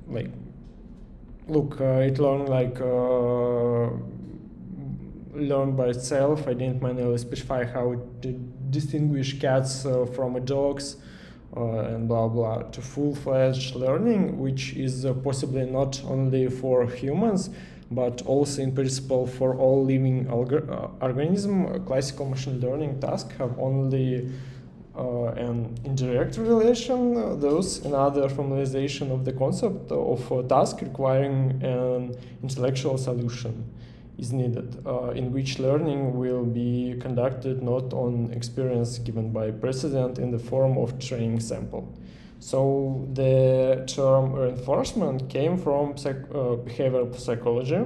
like, look, it learned learn by itself. I didn't manually specify how to distinguish cats from dogs and blah blah, to full-fledged learning, which is possibly not only for humans but also in principle for all living organism. Classical machine learning tasks have only an indirect relation. Those another formalization of the concept of a task requiring an intellectual solution is needed, in which learning will be conducted not on experience given by precedent in the form of training sample. So the term reinforcement came from behavioral psychology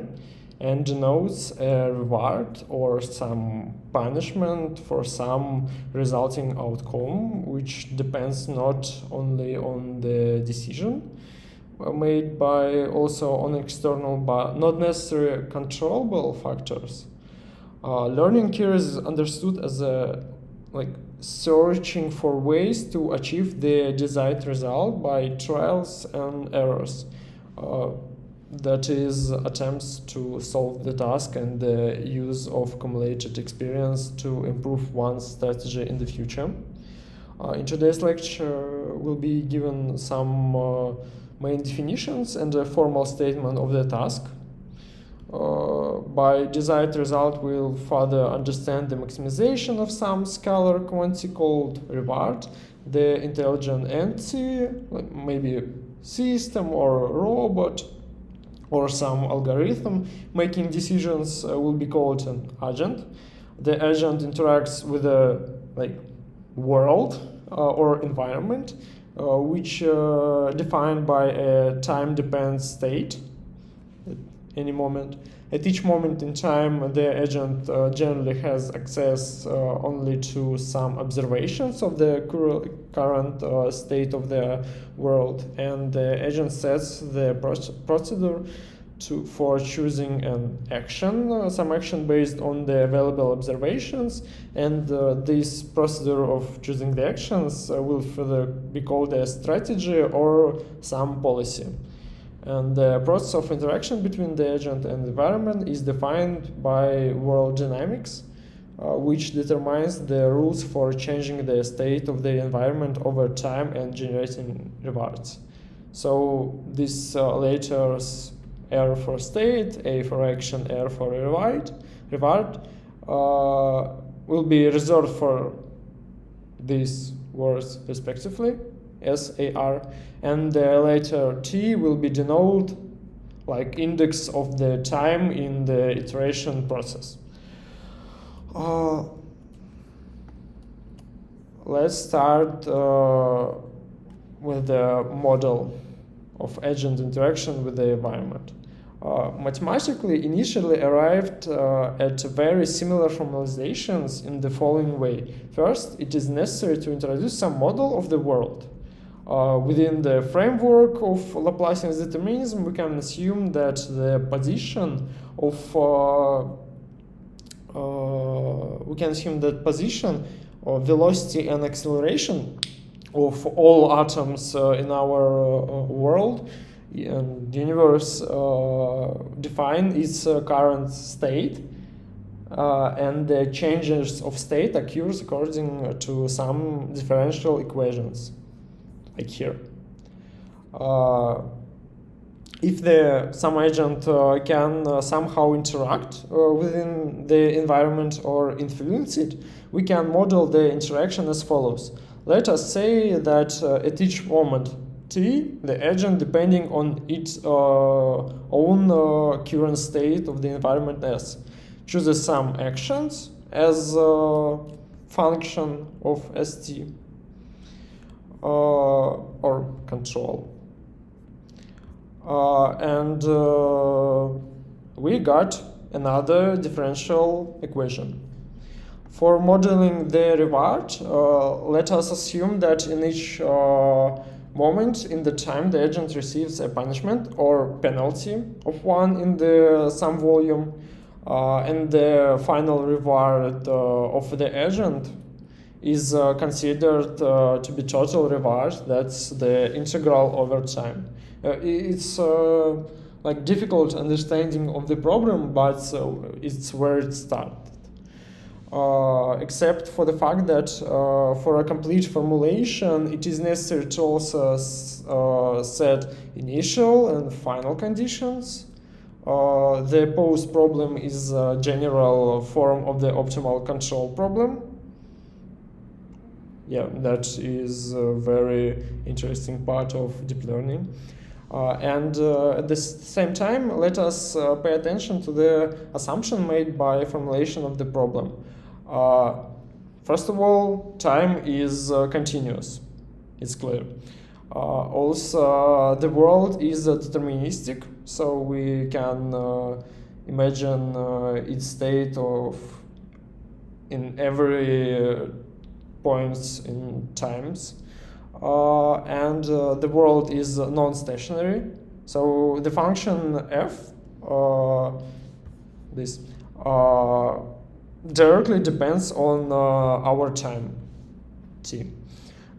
and denotes a reward or some punishment for some resulting outcome, which depends not only on the decision made by also on external but not necessarily controllable factors. Learning here is understood as a searching for ways to achieve the desired result by trials and errors. That is, attempts to solve the task and the use of accumulated experience to improve one's strategy in the future. In today's lecture, will be given some main definitions and a formal statement of the task. By desired result, we'll further understand the maximization of some scalar quantity called reward, the intelligent entity, like maybe a system or a robot, or some algorithm making decisions will be called an agent. The agent interacts with the world or environment, which defined by a time-dependent state at any moment. At each moment in time, the agent generally has access only to some observations of the current state of the world, and the agent sets the procedure for choosing an action, some action based on the available observations, and this procedure of choosing the actions will further be called a strategy or some policy. And the process of interaction between the agent and the environment is defined by world dynamics, which determines the rules for changing the state of the environment over time and generating rewards. So these letters, R for state, A for action, R for reward, will be reserved for these words respectively, SAR, and the letter T will be denoted like index of the time in the iteration process. Let's start with the model of agent interaction with the environment. Mathematically initially arrived at very similar formalizations in the following way. First, it is necessary to introduce some model of the world. Within the framework of Laplacian determinism, we can assume that the position of velocity and acceleration of all atoms in our world and universe define its current state, and the changes of state occurs according to some differential equations, like here. If some agent can somehow interact within the environment or influence it, we can model the interaction as follows. Let us say that at each moment t, the agent, depending on its own current state of the environment S, chooses some actions as a function of st or control. And we got another differential equation. For modeling the reward, let us assume that in each moment in the time the agent receives a punishment or penalty of 1 in the some volume, and the final reward of the agent is considered to be total reward. That's the integral over time. It's like difficult understanding of the problem, but it's where it started. Except for the fact that for a complete formulation, it is necessary to also set initial and final conditions. The pose problem is a general form of the optimal control problem. Yeah, that is a very interesting part of deep learning. And at the same time, let us pay attention to the assumption made by formulation of the problem. First of all, time is continuous. It's clear. Also, the world is deterministic, so we can imagine its state of in every points in times. And the world is non-stationary. So the function f, this, directly depends on our time, t.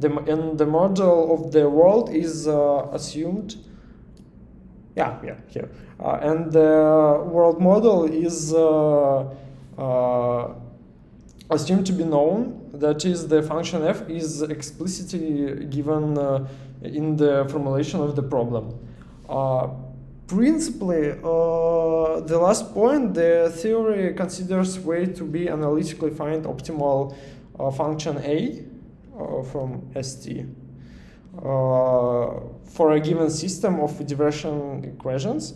And the model of the world is assumed, here. And the world model is assumed to be known. That is, the function f is explicitly given in the formulation of the problem. Principally, the last point, the theory considers way to be analytically find optimal function a from ST for a given system of diversion equations.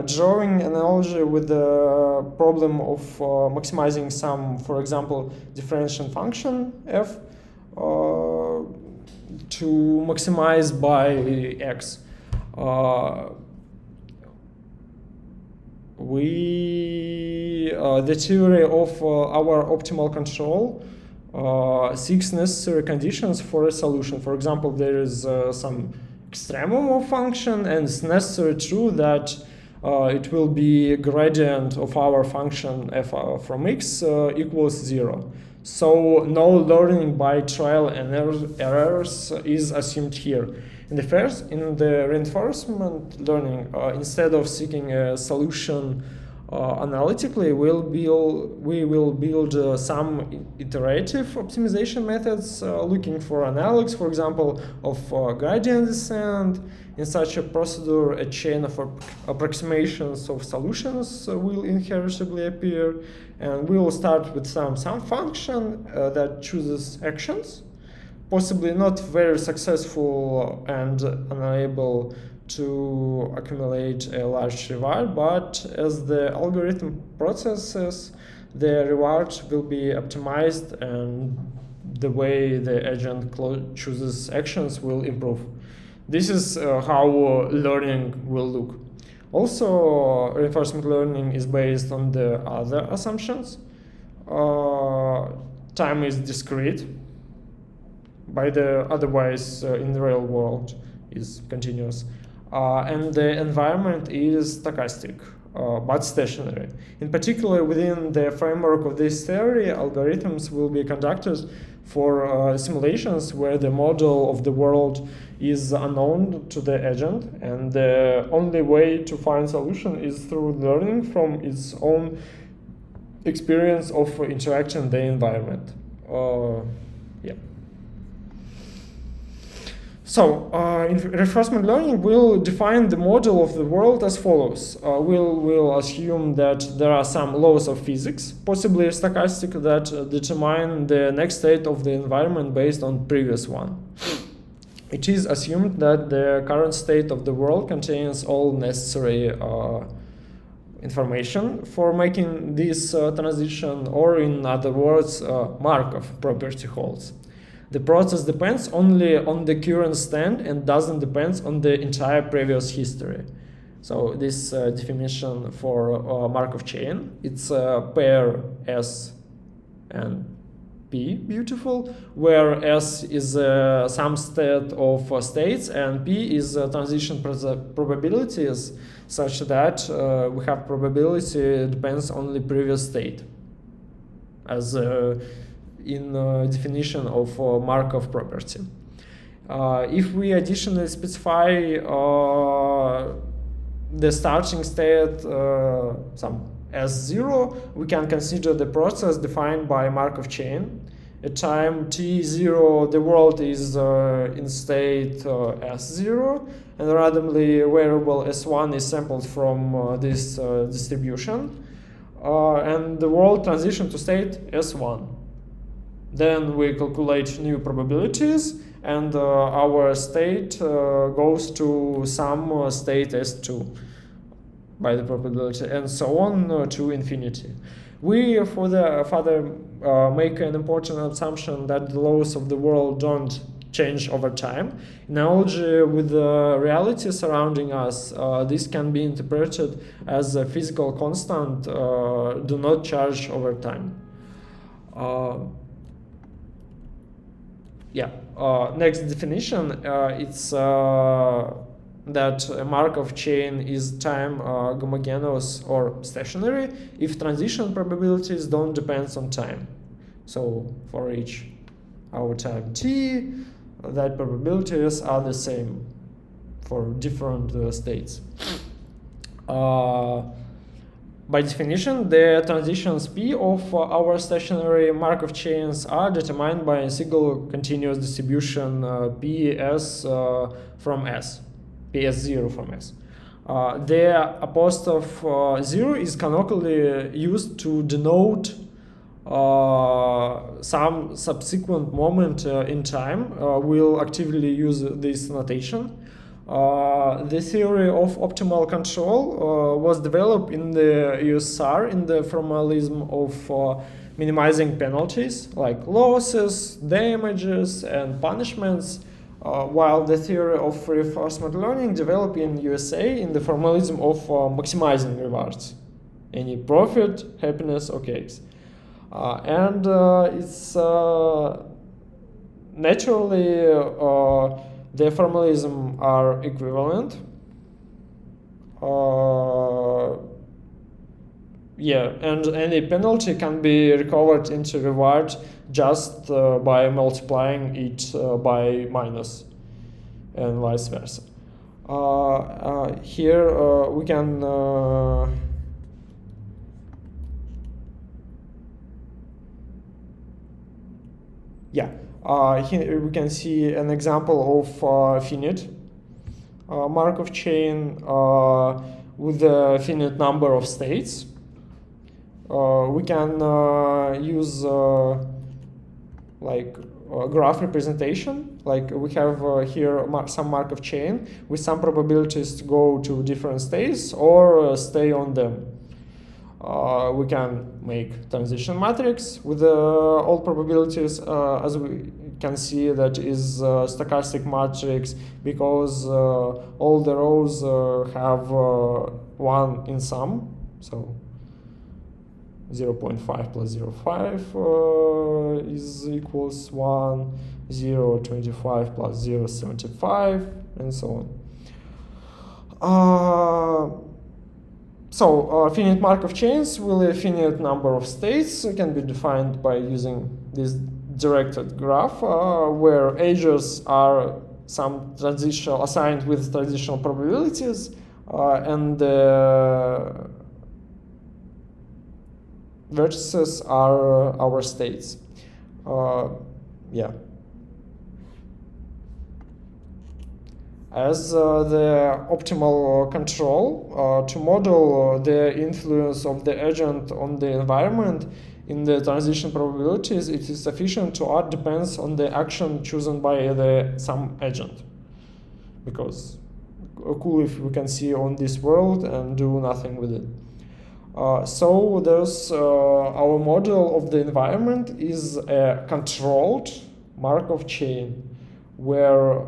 Drawing analogy with the problem of maximizing some, for example, differential function f to maximize by x. The theory of our optimal control seeks necessary conditions for a solution. For example, there is some extremum of function, and it's necessary true that it will be gradient of our function f from x equals 0. So no learning by trial and errors is assumed here. In the reinforcement learning, instead of seeking a solution analytically, we will build some iterative optimization methods looking for analogs, for example, of gradient descent. In such a procedure, a chain of approximations of solutions will inheritably appear, and we will start with some function that chooses actions, possibly not very successful and unable to accumulate a large reward, but as the algorithm processes, the reward will be optimized and the way the agent chooses actions will improve. This is how learning will look. Also, reinforcement learning is based on the other assumptions. Time is discrete, otherwise in the real world is continuous. And the environment is stochastic, but stationary. In particular, within the framework of this theory, algorithms will be conducted for simulations where the model of the world is unknown to the agent, and the only way to find solution is through learning from its own experience of interaction in the environment. So, in reinforcement learning, we'll define the model of the world as follows. We'll assume that there are some laws of physics, possibly stochastic, that determine the next state of the environment based on previous one. It is assumed that the current state of the world contains all necessary information for making this transition, or in other words, Markov property holds. The process depends only on the current stand and doesn't depend on the entire previous history. So this definition for Markov chain, it's a pair S and P, beautiful, where S is some set of states and P is transition probabilities, such that we have probability depends on the previous state. As in definition of Markov property. If we additionally specify the starting state some S0, we can consider the process defined by Markov chain. At time t0, the world is in state S0, and randomly variable S1 is sampled from this distribution, and the world transitions to state S1. Then we calculate new probabilities, and our state goes to some state S2 by the probability, and so on to infinity. We further make an important assumption that the laws of the world don't change over time. In analogy with the reality surrounding us, this can be interpreted as a physical constant do not change over time. Next definition, it's that a Markov chain is time homogeneous or stationary if transition probabilities don't depend on time. So for each our time t, that probabilities are the same for different states. By definition, the transitions p of our stationary Markov chains are determined by a single continuous distribution ps from S. PS0 from S. The apostrophe 0 is canonically used to denote some subsequent moment in time. We'll actively use this notation. The theory of optimal control was developed in the USSR in the formalism of minimizing penalties like losses, damages, and punishments. While the theory of reinforcement learning developed in USA in the formalism of maximizing rewards, any profit, happiness, or case. And it's naturally the formalism are equivalent. And any penalty can be recovered into reward just by multiplying it by minus, and vice versa. Here we can here we can see an example of finite Markov chain with a finite number of states. We can use graph representation. Like we have here some Markov chain with some probabilities to go to different states or stay on them. We can make transition matrix with all probabilities. As we can see, that is stochastic matrix because all the rows have 1 in sum. So 0.5 plus 0.5 is equals 1, 0.25 plus 0.75, and so on. Finite Markov chains with a finite number of states can be defined by using this directed graph, where edges are some transitional assigned with transitional probabilities, and the vertices are our states. As the optimal control, to model the influence of the agent on the environment in the transition probabilities, it is sufficient to add depends on the action chosen by some agent. Because cool if we can see on this world and do nothing with it. So there's our model of the environment is a controlled Markov chain where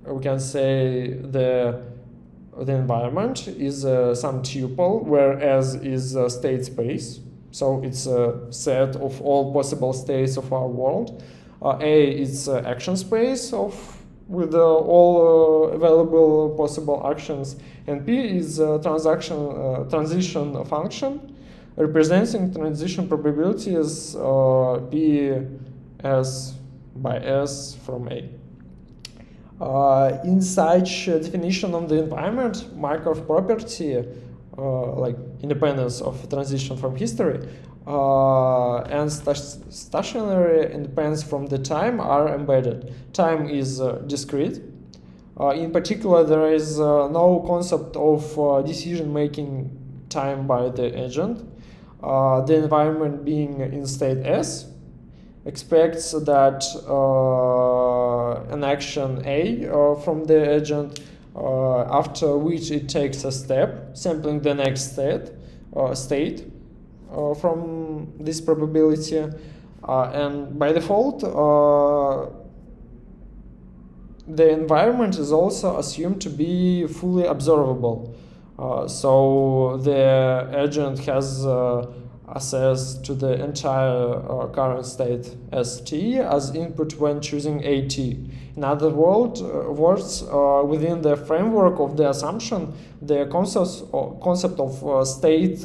we can say the environment is some tuple, where S is a state space. So it's a set of all possible states of our world. A is action space with all available possible actions, and P is transition function representing transition probabilities P S by S from A. In such definition of the environment, Markov property, like independence of transition from history, and stationary independence from the time are embedded. Time is discrete. In particular, there is no concept of decision-making time by the agent. The environment being in state S expects that an action A from the agent, after which it takes a step, sampling the next state from this probability, and by default, the environment is also assumed to be fully observable. So the agent has access to the entire current state ST as input when choosing AT. In other words, within the framework of the assumption, the concept of state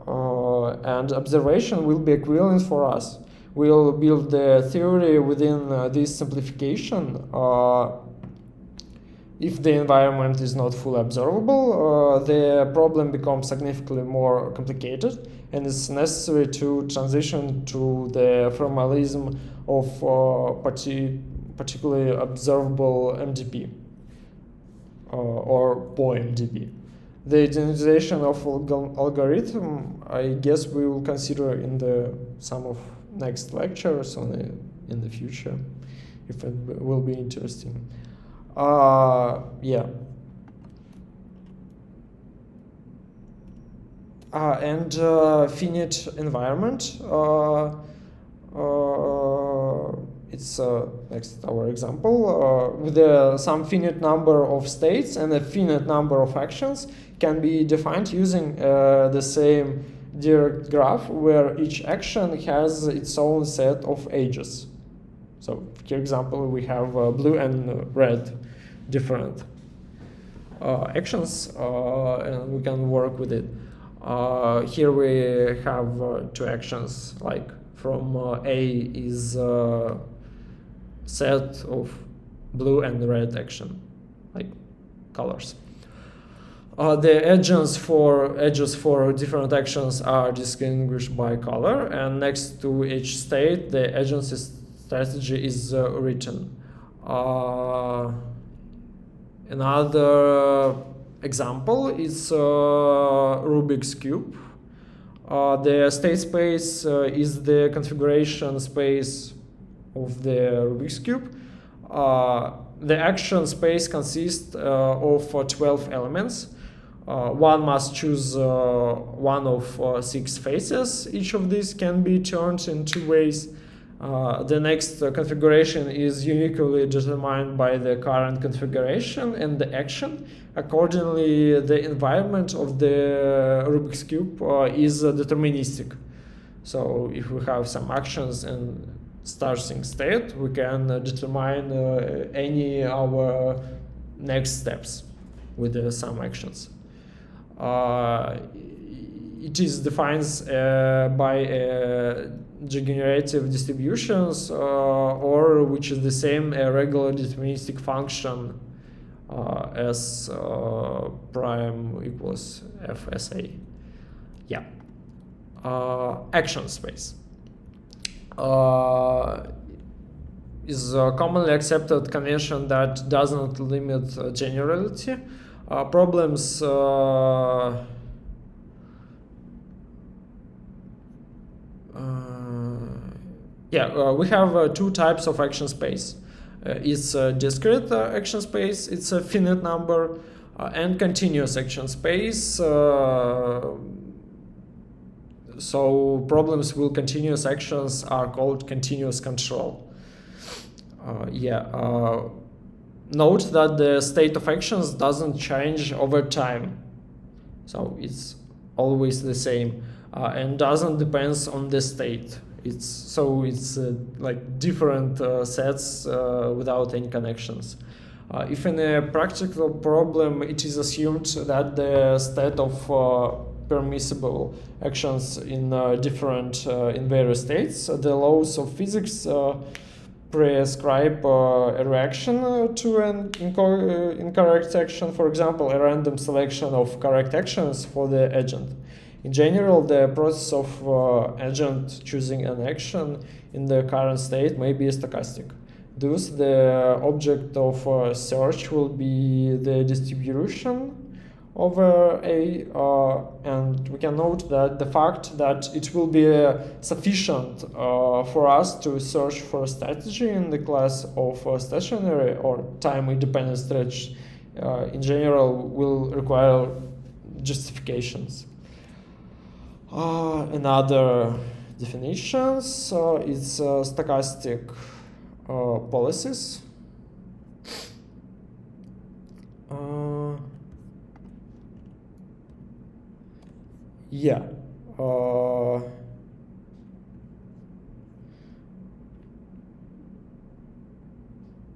and observation will be equivalent for us. We'll build the theory within this simplification. If the environment is not fully observable, the problem becomes significantly more complicated, and it's necessary to transition to the formalism of particularly observable MDP or POMDP. The generalization of algorithm, I guess we will consider in some of next lectures in the future, if it will be interesting. Yeah. And finite environment. It's next our example with some finite number of states and a finite number of actions can be defined using the same direct graph where each action has its own set of edges. So, for example, we have blue and red different actions, and we can work with it. Here we have two actions, like from A is set of blue and red action, like colors. The edges for different actions are distinguished by color, and next to each state, the agency strategy is written. Another example is Rubik's Cube. The state space is the configuration space of the Rubik's Cube. The action space consists of 12 elements. One must choose one of 6 faces. Each of these can be turned in 2 ways. The next configuration is uniquely determined by the current configuration and the action. Accordingly, the environment of the Rubik's Cube is deterministic. So if we have some actions and starting state, we can determine any our next steps with some actions. It is defined by degenerative distributions, or which is the same regular deterministic function S prime equals FSA. Yeah. Action space is a commonly accepted convention that does not limit generality. Problems we have 2 types of action space. It's a discrete action space, it's a finite number, and continuous action space. So problems with continuous actions are called continuous control. Note that the state of actions doesn't change over time. So it's always the same and doesn't depend on the state. It's like different sets without any connections. If in a practical problem it is assumed that the state of permissible actions in in various states. The laws of physics prescribe a reaction to an incorrect action. For example, a random selection of correct actions for the agent. In general, the process of agent choosing an action in the current state may be stochastic. Thus, the object of search will be the distribution over A, and we can note that the fact that it will be sufficient for us to search for a strategy in the class of stationary or time-independent strategy in general will require justifications. Another definitions is stochastic policies. Yeah.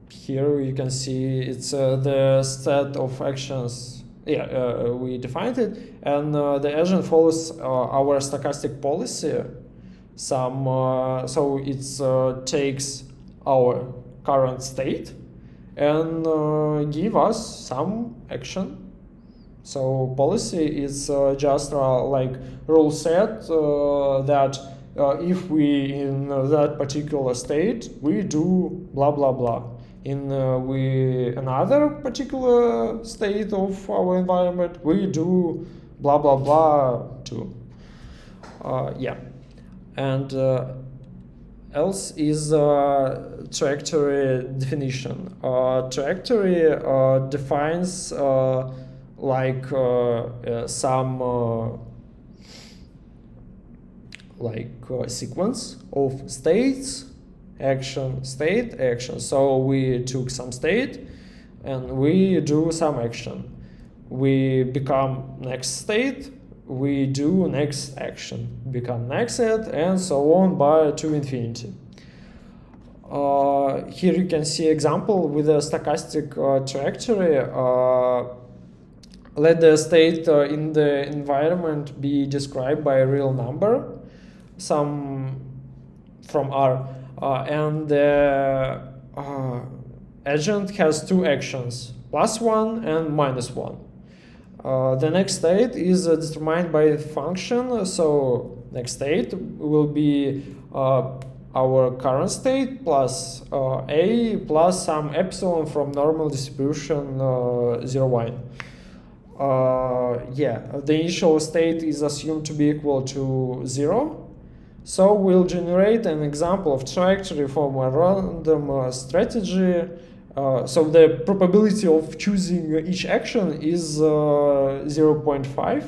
Here you can see it's the set of actions. Yeah, we defined it, and the agent follows our stochastic policy. So it takes our current state and give us some action. So policy is just like rule set that if we in that particular state we do blah blah blah. In another particular state of our environment we do blah blah blah too. Yeah, and else is trajectory definition. Trajectory defines like some sequence of states, action, state, action. So we took some state and we do some action. We become next state, we do next action, become next set, and so on by to infinity. Here you can see example with a stochastic trajectory. Let the state in the environment be described by a real number, some from R, and the agent has two actions, +1 and -1. The next state is determined by a function, so next state will be our current state plus A plus some epsilon from normal distribution 0, 1. Yeah, the initial state is assumed to be equal to 0. So we'll generate an example of trajectory from a random strategy. So the probability of choosing each action is 0.5.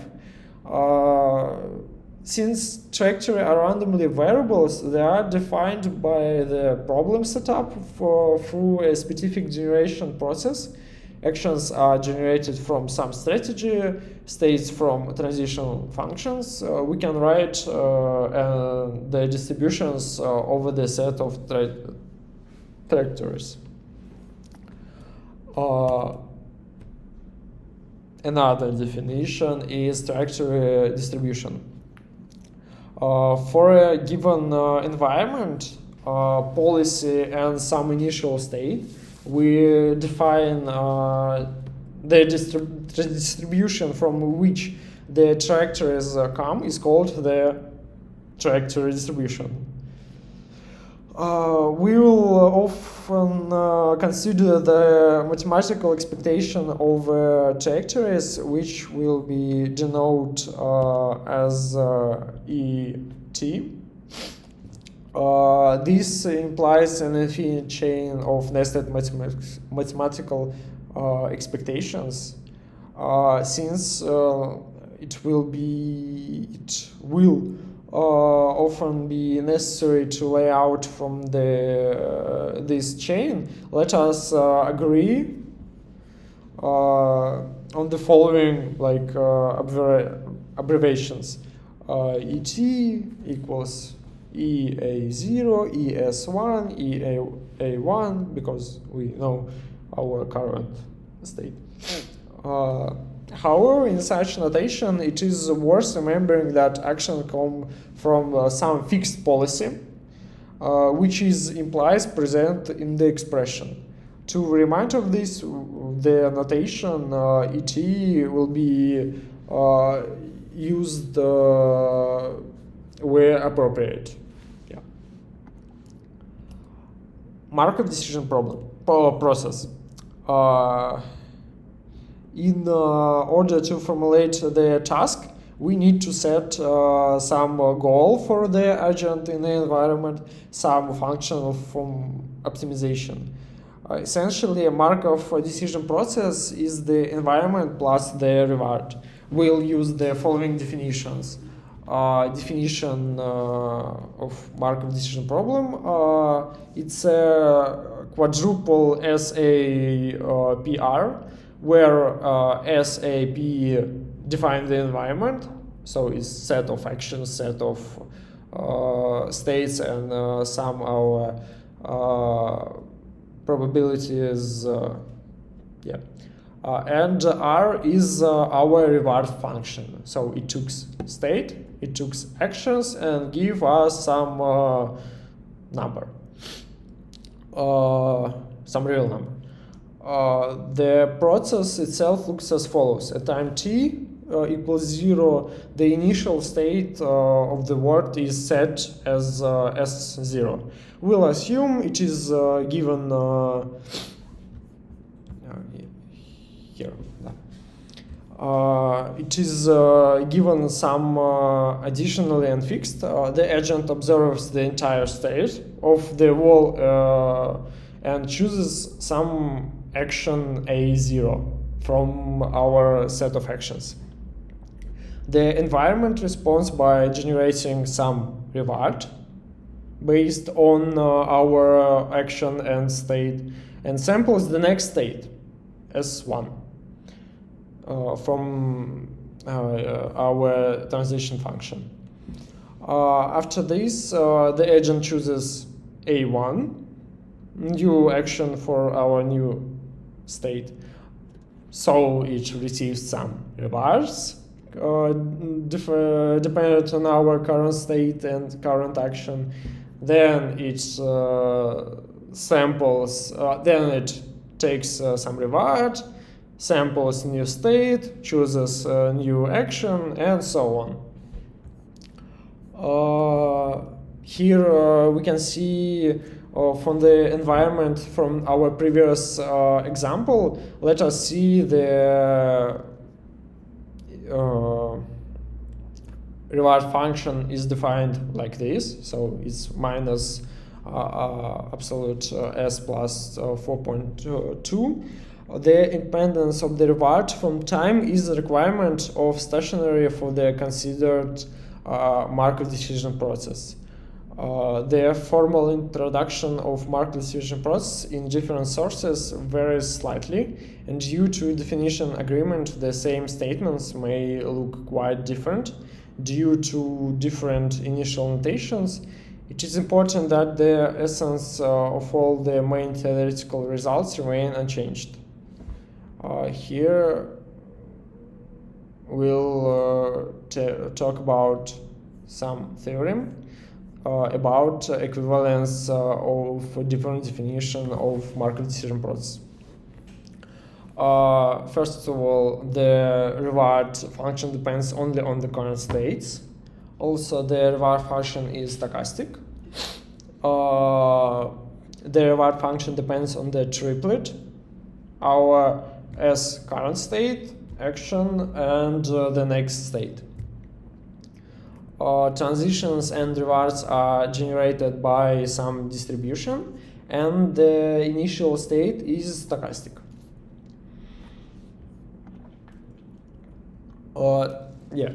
Since trajectory are randomly variables, they are defined by the problem setup through a specific generation process. Actions are generated from some strategy, states from transition functions. We can write the distributions over the set of trajectories. Another definition is trajectory distribution. For a given environment, policy, and some initial state, we define the distribution from which the trajectories come is called the trajectory distribution. We will often consider the mathematical expectation of trajectories, which will be denoted as ET. This implies an infinite chain of nested mathematical expectations, since it will often be necessary to lay out from this chain. Let us agree on the following abbreviations. ET equals EA0, ES1, EA1, because we know our current state. However, in such notation, it is worth remembering that action come from some fixed policy, which is implies present in the expression. To remind of this, the notation et will be used where appropriate. Yeah. Markov decision process. In order to formulate the task, we need to set some goal for the agent in the environment, some function from optimization. Essentially, a Markov decision process is the environment plus the reward. We'll use the following definitions. Definition of Markov decision problem. It's a quadruple SAPR, where SAP defines the environment, so it's set of actions, set of states, and some our probabilities. And R is our reward function. So it took state, it took actions, and give us some number, some real number. The process itself looks as follows. At time t equals 0, the initial state of the word is set as S0. We'll assume it is given here. It is given some additionally unfixed. The agent observes the entire state of the wall and chooses some action A0 from our set of actions. The environment responds by generating some reward based on our action and state, and samples the next state, S1, from our transition function. After this, the agent chooses A1, new action for our new state. So it receives some rewards dependent on our current state and current action. Then it samples, then it takes some reward, samples new state, chooses new action, and so on. Here we can see from the environment from our previous example, let us see the reward function is defined like this. So it's minus absolute S plus 4.2. The independence of the reward from time is a requirement of stationary for the considered Markov decision process. The formal introduction of Markov decision process in different sources varies slightly, and due to definition agreement, the same statements may look quite different due to different initial notations. It is important that the essence of all the main theoretical results remain unchanged. Here we'll talk about some theorem about equivalence of different definition of Markov decision process. First of all, the reward function depends only on the current states. Also, the reward function is stochastic. The reward function depends on the triplet, our S current state, action, and the next state. Transitions and rewards are generated by some distribution, and the initial state is stochastic.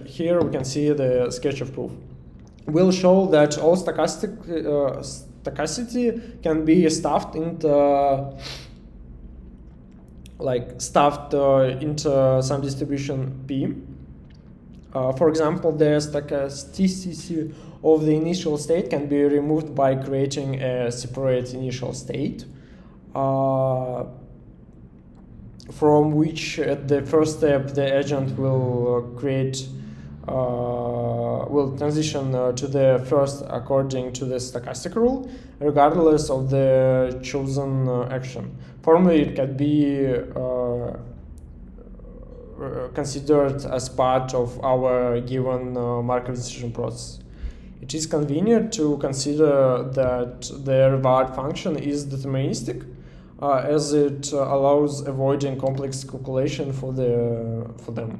Here we can see the sketch of proof. We'll show that all stochasticity can be stuffed into some distribution P. For example, the stochasticity of the initial state can be removed by creating a separate initial state. from which at the first step the agent will will transition to the first according to the stochastic rule, regardless of the chosen action. Formally, it can be considered as part of our given Markov decision process. It is convenient to consider that the reward function is deterministic, as it allows avoiding complex calculation for them.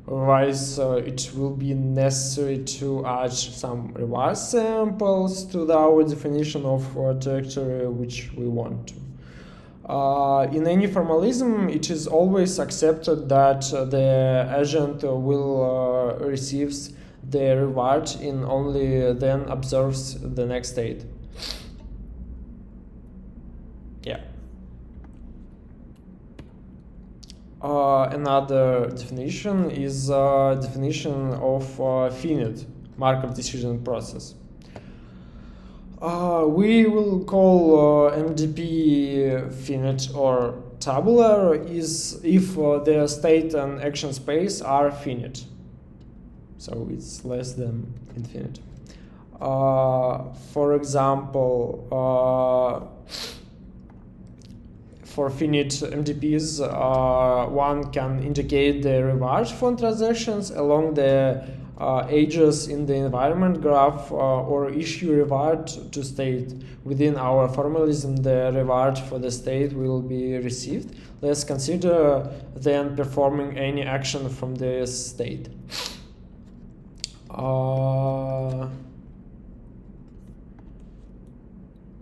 Otherwise, it will be necessary to add some reward samples to our definition of trajectory which we want to. In any formalism, it is always accepted that the agent will receives the reward and only then observes the next state. Yeah. Another definition is definition of finite Markov decision process. We will call MDP finite or tabular is if the state and action space are finite. So it's less than infinite. For example, for finite MDPs, one can indicate the reward for transactions along the edges in the environment graph or issue reward to state. Within our formalism, the reward for the state will be received. Let's consider then performing any action from the state.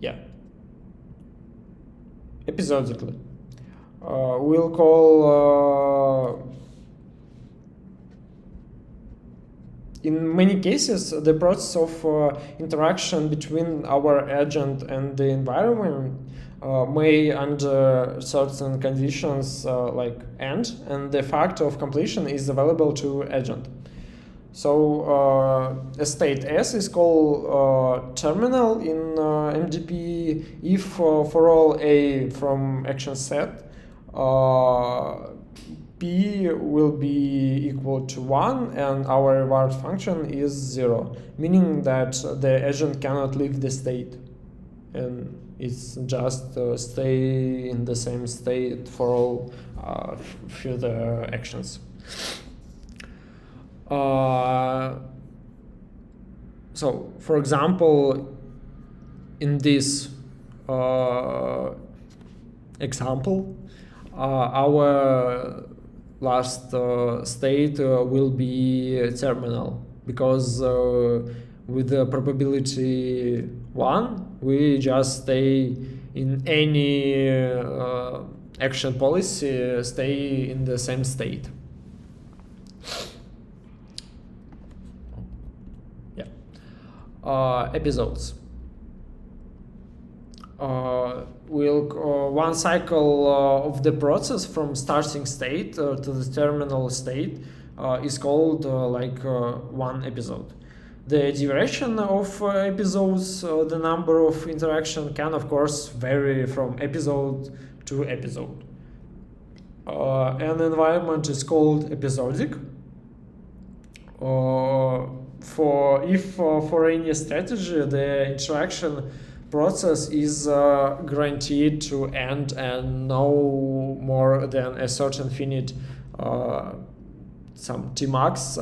Yeah. Episodically. We'll call in many cases the process of interaction between our agent and the environment may under certain conditions like end, and the fact of completion is available to agent. So a state S is called terminal in MDP if for all A from action set P will be equal to 1 and our reward function is 0, meaning that the agent cannot leave the state and it's just stay in the same state for all further actions. So, for example, in this example, our last state will be terminal because with the probability 1, we just stay in any action policy, stay in the same state. Episodes. One cycle of the process from starting state to the terminal state is called one episode. The duration of episodes, the number of interaction can of course vary from episode to episode. An environment is called episodic. For any strategy, the interaction process is guaranteed to end and no more than a certain finite some Tmax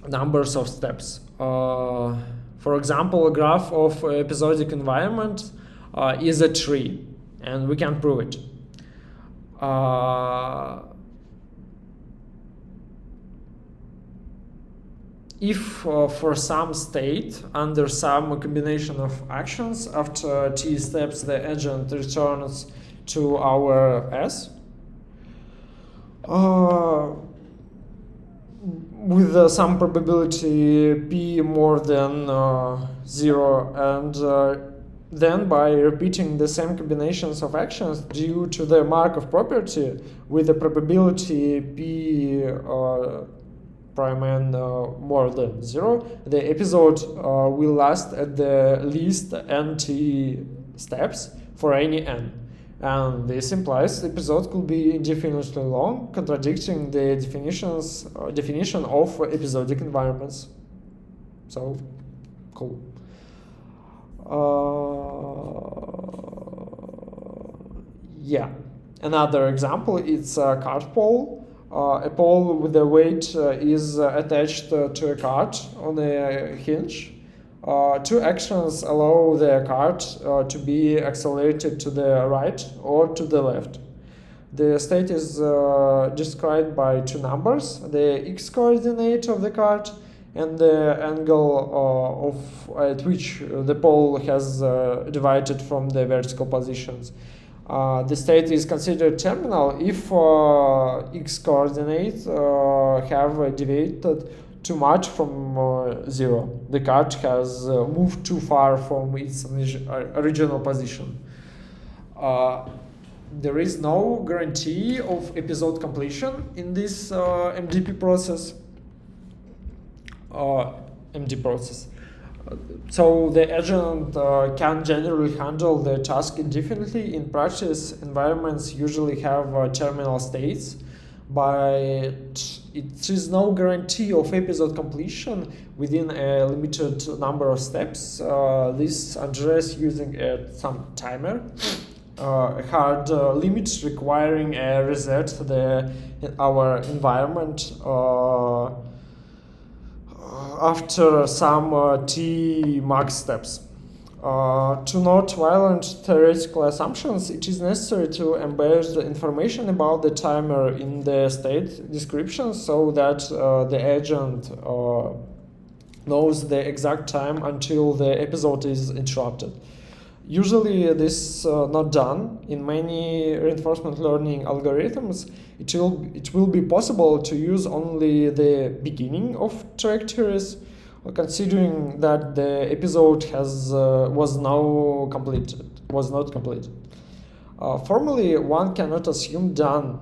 numbers of steps. For example, a graph of episodic environment is a tree, and we can prove it. If for some state, under some combination of actions, after t steps the agent returns to our S, with some probability p more than 0, and then by repeating the same combinations of actions due to the Markov property with the probability p prime n more than 0, the episode will last at the least nt steps for any n. And this implies the episode could be indefinitely long, contradicting the definition of episodic environments. So, cool. Yeah. Another example is a cart pole. A pole with a weight is attached to a cart on a hinge. Two actions allow the cart to be accelerated to the right or to the left. The state is described by two numbers, the x-coordinate of the cart and the angle at which the pole has divided from the vertical positions. The state is considered terminal if x-coordinates have deviated too much from 0. The cart has moved too far from its original position. There is no guarantee of episode completion in this MD process. So the agent can generally handle the task indefinitely. In practice, environments usually have terminal states, but it is no guarantee of episode completion within a limited number of steps. This address using some timer. Hard limits requiring a reset our environment after some t max steps. To note violent theoretical assumptions, it is necessary to embed the information about the timer in the state description so that the agent knows the exact time until the episode is interrupted. Usually this is not done. In many reinforcement learning algorithms, it will be possible to use only the beginning of trajectories, considering that the episode was not completed. Formally, one cannot assume done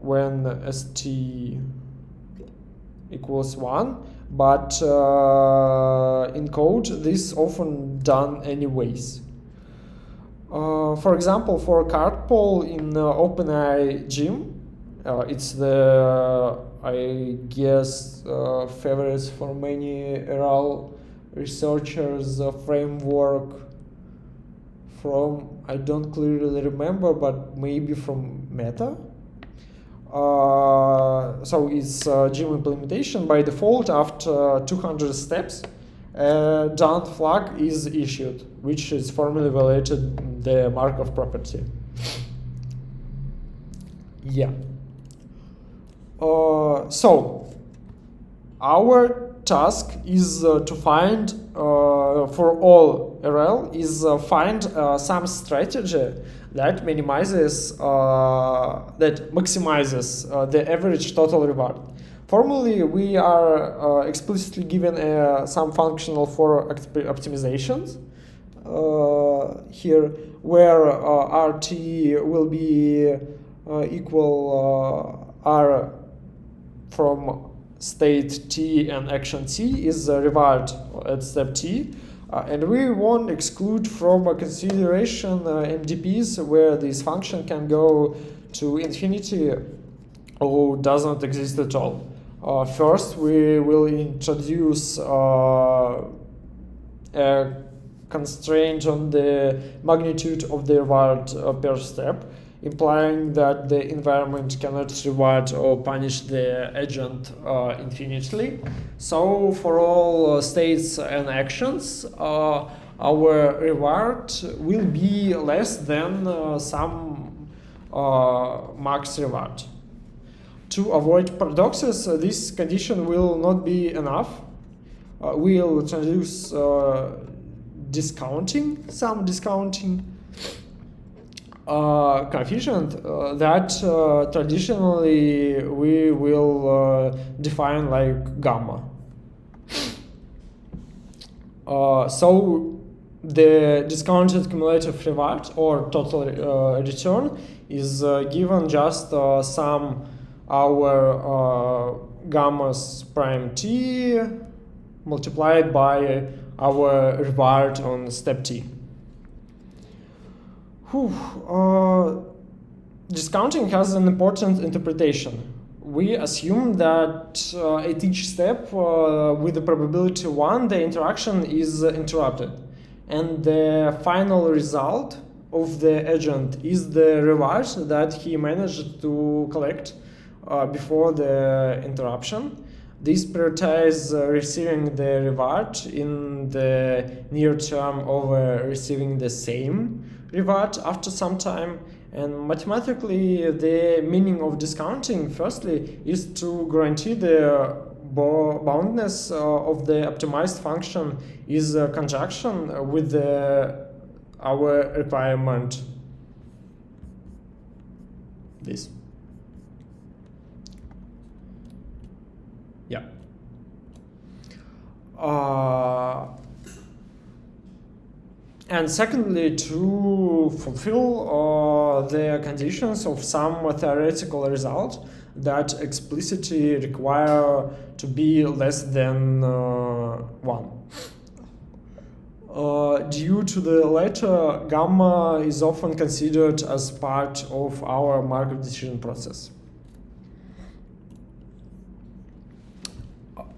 when st equals 1, but in code this is often done anyways. For example, for cart pole in OpenAI Gym, it's the, I guess, favorites for many RL researchers framework from, I don't clearly remember, but maybe from Meta. So it's Gym implementation. By default, after 200 steps, a done flag is issued, which is formally violated the Markov property. Yeah. So our task is to find for all RL is find some strategy that minimizes maximizes the average total reward. Formally, we are explicitly given some functional for optimizations here, where RT will be equal R from state T and action T is reward at step T. And we won't exclude from a consideration MDPs where this function can go to infinity or doesn't exist at all. First, we will introduce a constraint on the magnitude of the reward per step, implying that the environment cannot reward or punish the agent infinitely. So for all states and actions, our reward will be less than some max reward. To avoid paradoxes, this condition will not be enough. We'll introduce some discounting coefficient that traditionally we will define like gamma. So the discounted cumulative reward or total return is given just some our gamma's prime t multiplied by our reward on step t. Discounting has an important interpretation. We assume that at each step, with the probability 1, the interaction is interrupted. And the final result of the agent is the reward that he managed to collect before the interruption. This prioritizes receiving the reward in the near term over receiving the same reward after some time. And mathematically, the meaning of discounting, firstly, is to guarantee the boundness of the optimized function is a conjunction with our requirement. This. Yeah. And secondly, to fulfill the conditions of some theoretical result that explicitly require to be less than 1. Due to the latter, gamma is often considered as part of our Markov decision process.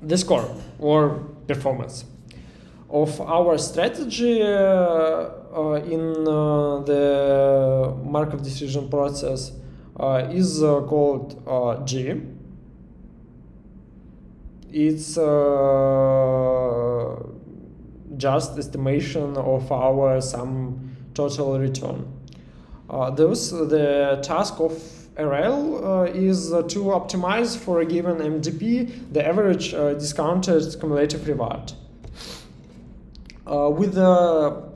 The score, or performance, of our strategy in the Markov decision process is called G. It's just estimation of our sum total return. Thus, the task of RL is to optimize for a given MDP the average discounted cumulative reward. With the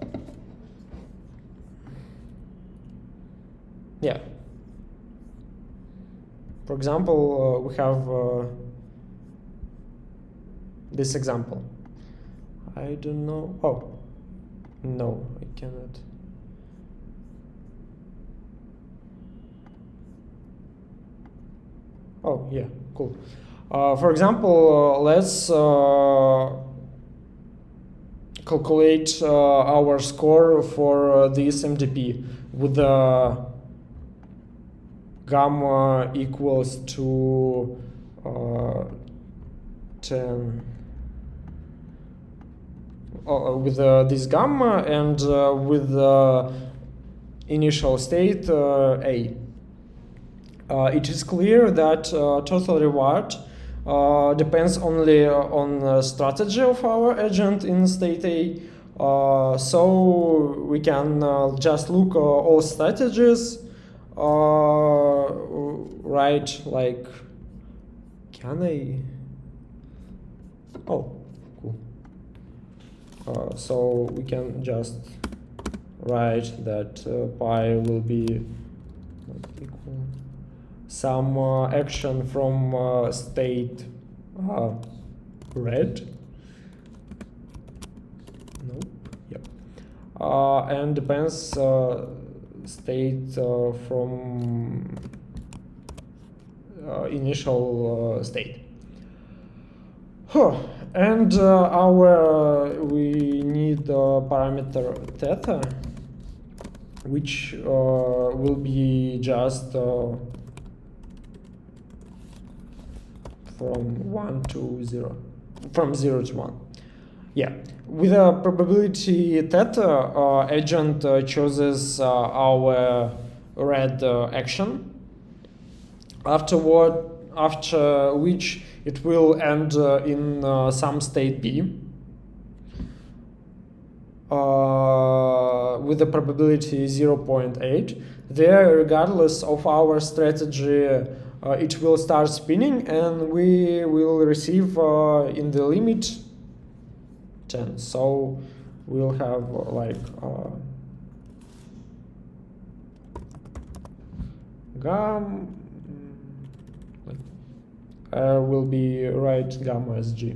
for example, we have this example. I don't know. Oh, no, I cannot. Oh, yeah, cool. For example, let's calculate our score for this MDP with gamma equals to 10. With this gamma and with the initial state A. It is clear that total reward depends only on the strategy of our agent in state A. So we can just look all strategies, right? Like, can I? Oh, cool. So we can just write that pi will be equal some action from state red. Nope. Yep. And depends state from initial state. And we need parameter theta, which will be just from 0 to 1. Yeah, with a probability theta, agent chooses our red action. After which it will end in some state B with a probability 0.8. There, regardless of our strategy, it will start spinning and we will receive in the limit 10. So we'll have like gamma will be write gamma as G.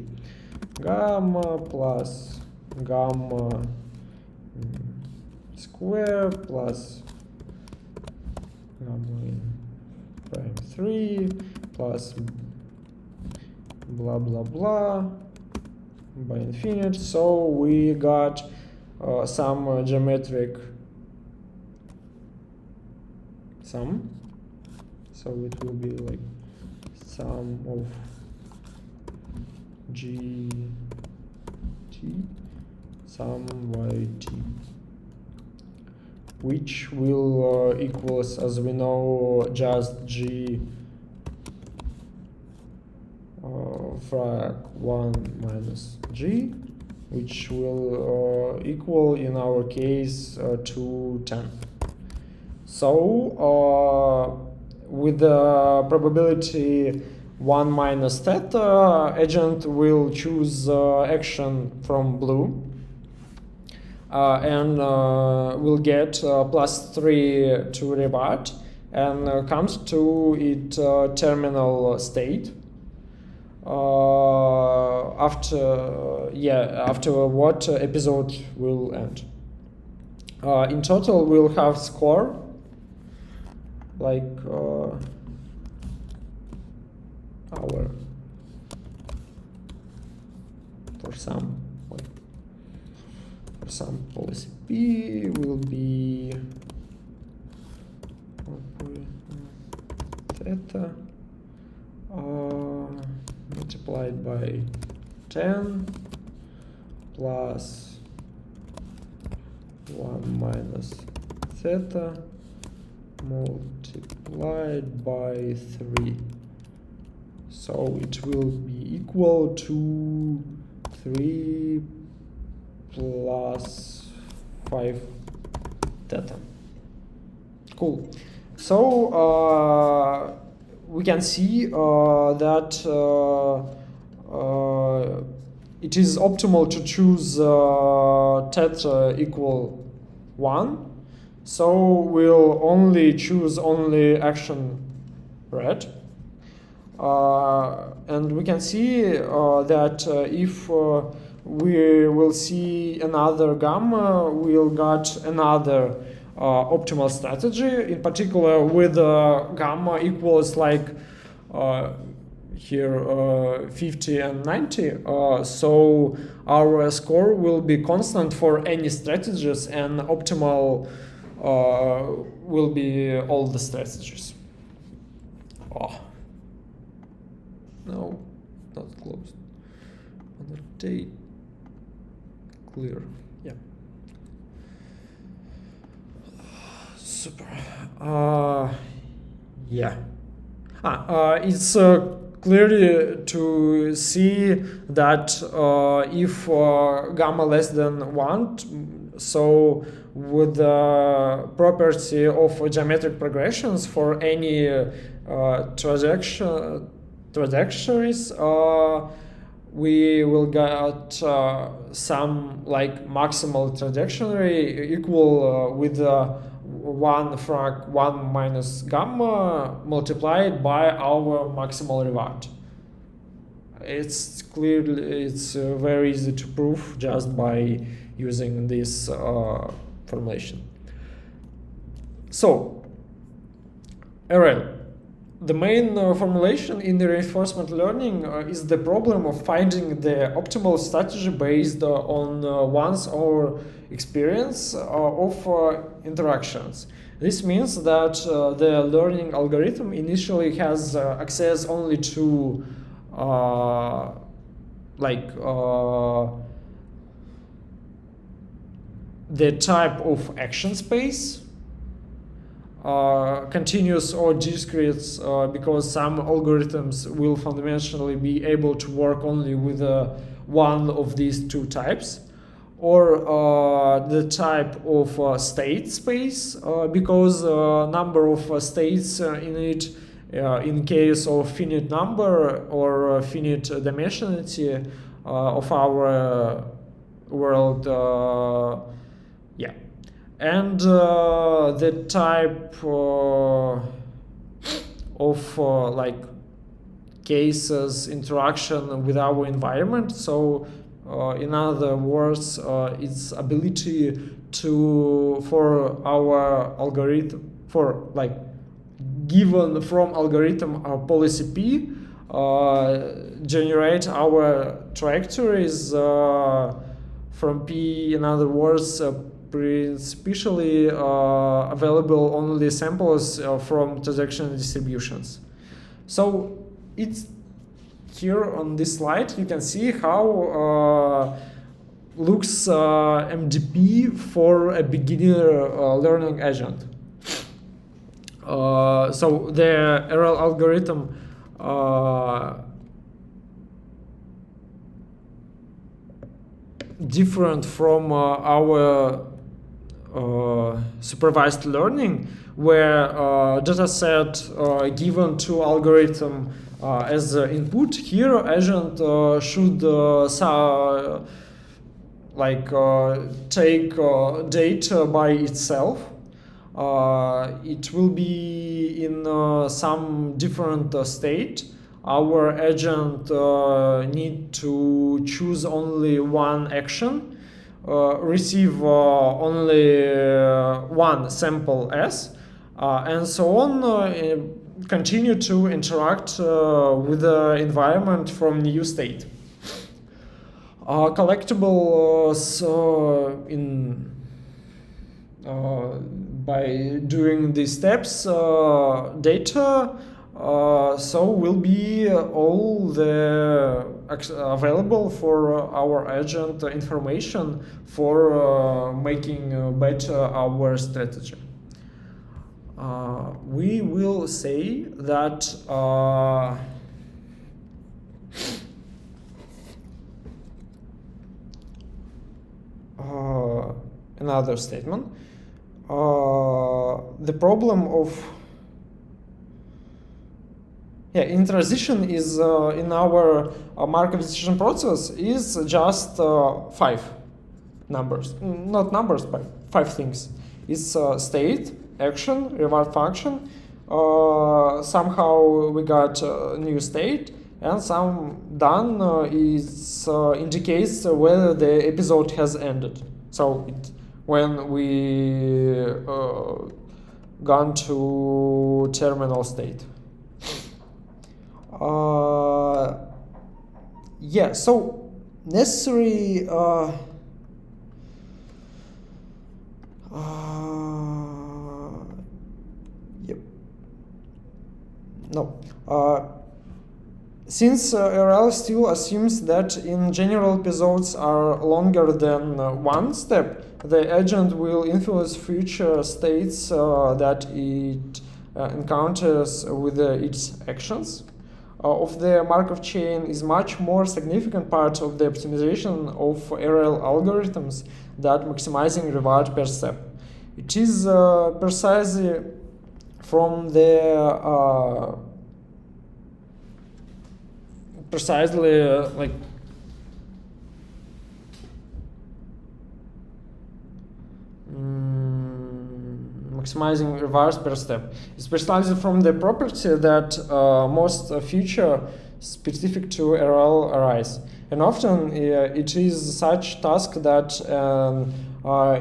Gamma plus gamma square plus gamma in prime 3 plus blah blah blah by infinite. So we got some geometric sum. So it will be like sum of g t sum y t, which will equals, as we know, just g frag 1 minus g, which will equal in our case to 10. So with the probability 1 minus theta, agent will choose action from blue and will get +3 to reward and comes to its terminal state. After what episode will end. In total, we'll have score like our for some policy P will be theta multiplied by 10 plus 1 minus theta multiplied by 3. So it will be equal to 3 plus 5 theta. Cool. So we can see that it is optimal to choose theta equal 1. So we'll only choose action red. And we can see that if we will see another gamma, we'll got another optimal strategy, in particular with gamma equals like here 50 and 90. So our score will be constant for any strategies, and optimal will be all the strategies. Oh. No, not closed. Annotate. Clear. Yeah. Super. Yeah. It's clearly to see that if gamma less than 1, so with the property of geometric progressions for any trajectories, we will get some like maximal trajectory equal with 1 frag 1 minus gamma multiplied by our maximal reward. It's clearly, it's very easy to prove just by using this formulation. So, RL. The main formulation in the reinforcement learning is the problem of finding the optimal strategy based on one's own experience of interactions. This means that the learning algorithm initially has access only to the type of action space, continuous or discrete, because some algorithms will fundamentally be able to work only with one of these two types, or the type of state space, because number of states in it, in case of finite number or finite dimensionality of our world, and the type of like cases interaction with our environment. So in other words, its ability for our algorithm, for like given from algorithm policy P, generate our trajectories from P, in other words, principally available only samples from transaction distributions. So it's here on this slide you can see how looks MDP for a beginner learning agent. So the RL algorithm different from our supervised learning, where data set given to algorithm as input. Here agent should take data by itself. It will be in some different state. Our agent need to choose only one action, receive only one sample S, and so on, continue to interact with the environment from new state. Collectibles by doing these steps, data so will be all the available for our agent information for making better our strategy. We will say that another statement. The problem of in transition is in our Markov decision process is just 5 numbers, not numbers, but 5 things. It's state, action, reward function. Somehow we got a new state, and some done is indicates whether the episode has ended. So when we gone to terminal state. So necessary since RL still assumes that in general episodes are longer than one step, the agent will influence future states that it encounters with its actions. Of the Markov chain is much more significant part of the optimization of RL algorithms than maximizing reward per step. It is precisely from the maximizing rewards per step. It's precisely from the property that most feature specific to RL arise. And often it is such task that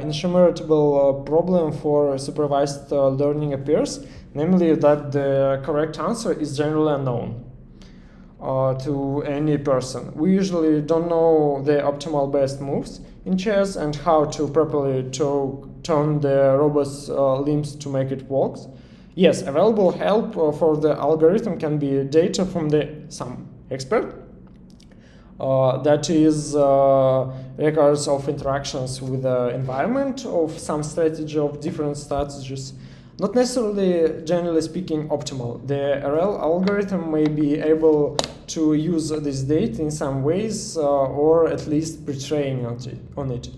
insurmountable problem for supervised learning appears, namely that the correct answer is generally unknown to any person. We usually don't know the optimal best moves in chess and how to properly turn the robot's limbs to make it work. Yes, available help for the algorithm can be data from some expert. That is records of interactions with the environment of some strategy of different strategies. Not necessarily, generally speaking, optimal. The RL algorithm may be able to use this data in some ways or at least pre-training on it.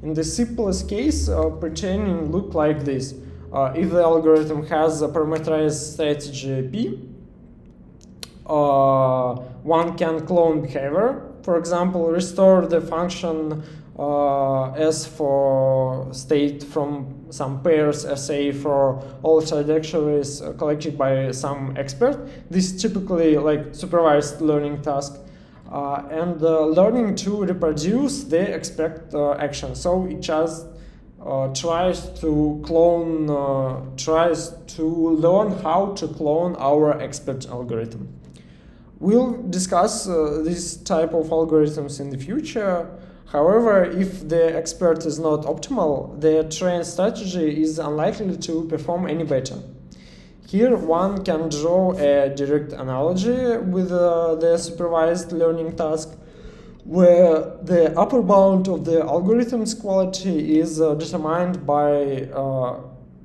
In the simplest case, pre-training look like this. If the algorithm has a parameterized strategy P, one can clone behavior. For example, restore the function S for state from some pairs SA for all trajectories collected by some expert. This is typically like supervised learning task. And learning to reproduce the expect action. So it just tries to learn how to clone our expert algorithm. We'll discuss this type of algorithms in the future. However, if the expert is not optimal, the trained strategy is unlikely to perform any better. Here one can draw a direct analogy with the supervised learning task, where the upper bound of the algorithm's quality is determined by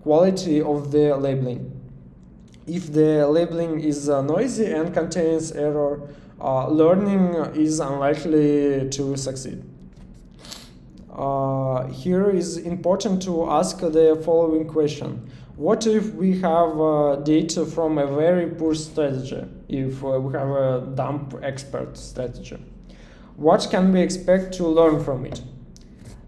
quality of the labeling. If the labeling is noisy and contains error, learning is unlikely to succeed. Here is important to ask the following question. What if we have data from a very poor strategy, if we have a dumb expert strategy? What can we expect to learn from it?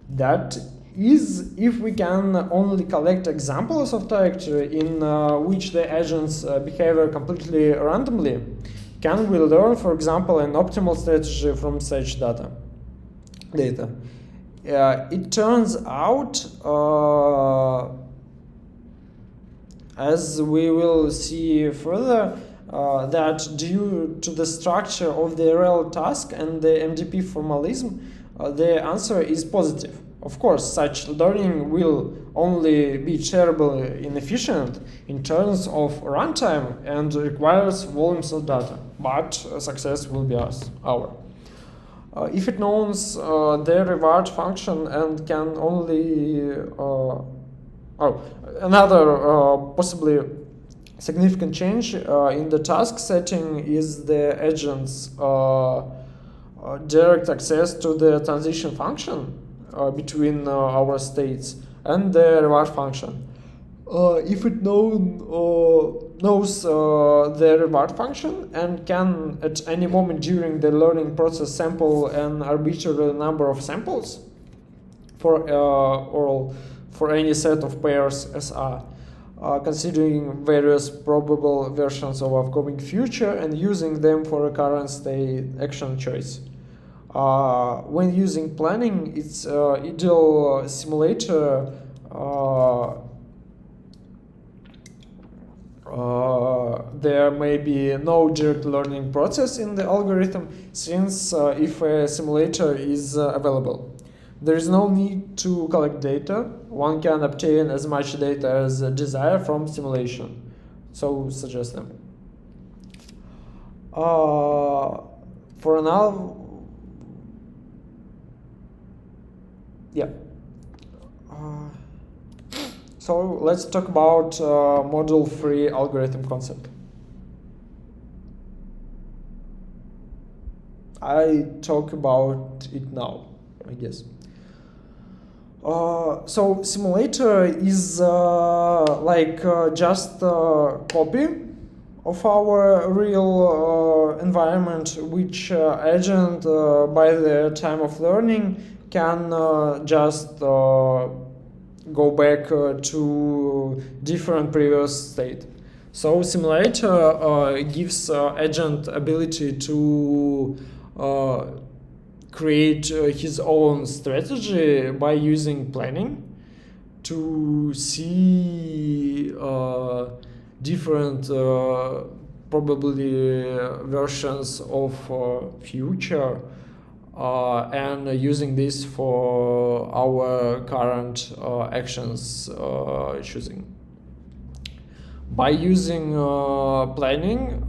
That is, if we can only collect examples of trajectory in which the agent's behavior completely randomly, can we learn, for example, an optimal strategy from such data? It turns out, as we will see further, that due to the structure of the real task and the MDP formalism, the answer is positive. Of course, such learning will only be terribly inefficient in terms of runtime and requires volumes of data, but success will be ours. If it knows the reward function and can only another possibly significant change in the task setting is the agent's direct access to the transition function between our states and the reward function. If it knows the reward function and can at any moment during the learning process sample an arbitrary number of samples for any set of pairs SR, considering various probable versions of upcoming future and using them for a current state action choice. When using planning, its ideal simulator there may be no direct learning process in the algorithm, since if a simulator is available, there is no need to collect data. One can obtain as much data as desired from simulation. So suggest them. For now, yeah. So let's talk about model-free algorithm concept. I talk about it now, I guess. So simulator is just a copy of our real environment, which agent by the time of learning can just go back to different previous state. So simulator gives agent ability to create his own strategy by using planning to see different probably versions of future and using this for our current actions choosing. By using planning,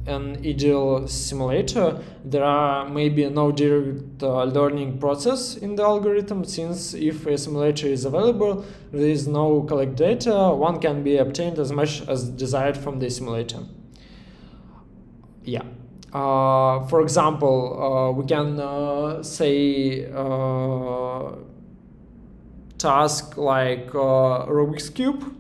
an ideal simulator, there are maybe no direct learning process in the algorithm, since if a simulator is available, there is no collect data, one can be obtained as much as desired from the simulator. Yeah. For example, we can say task like Rubik's Cube.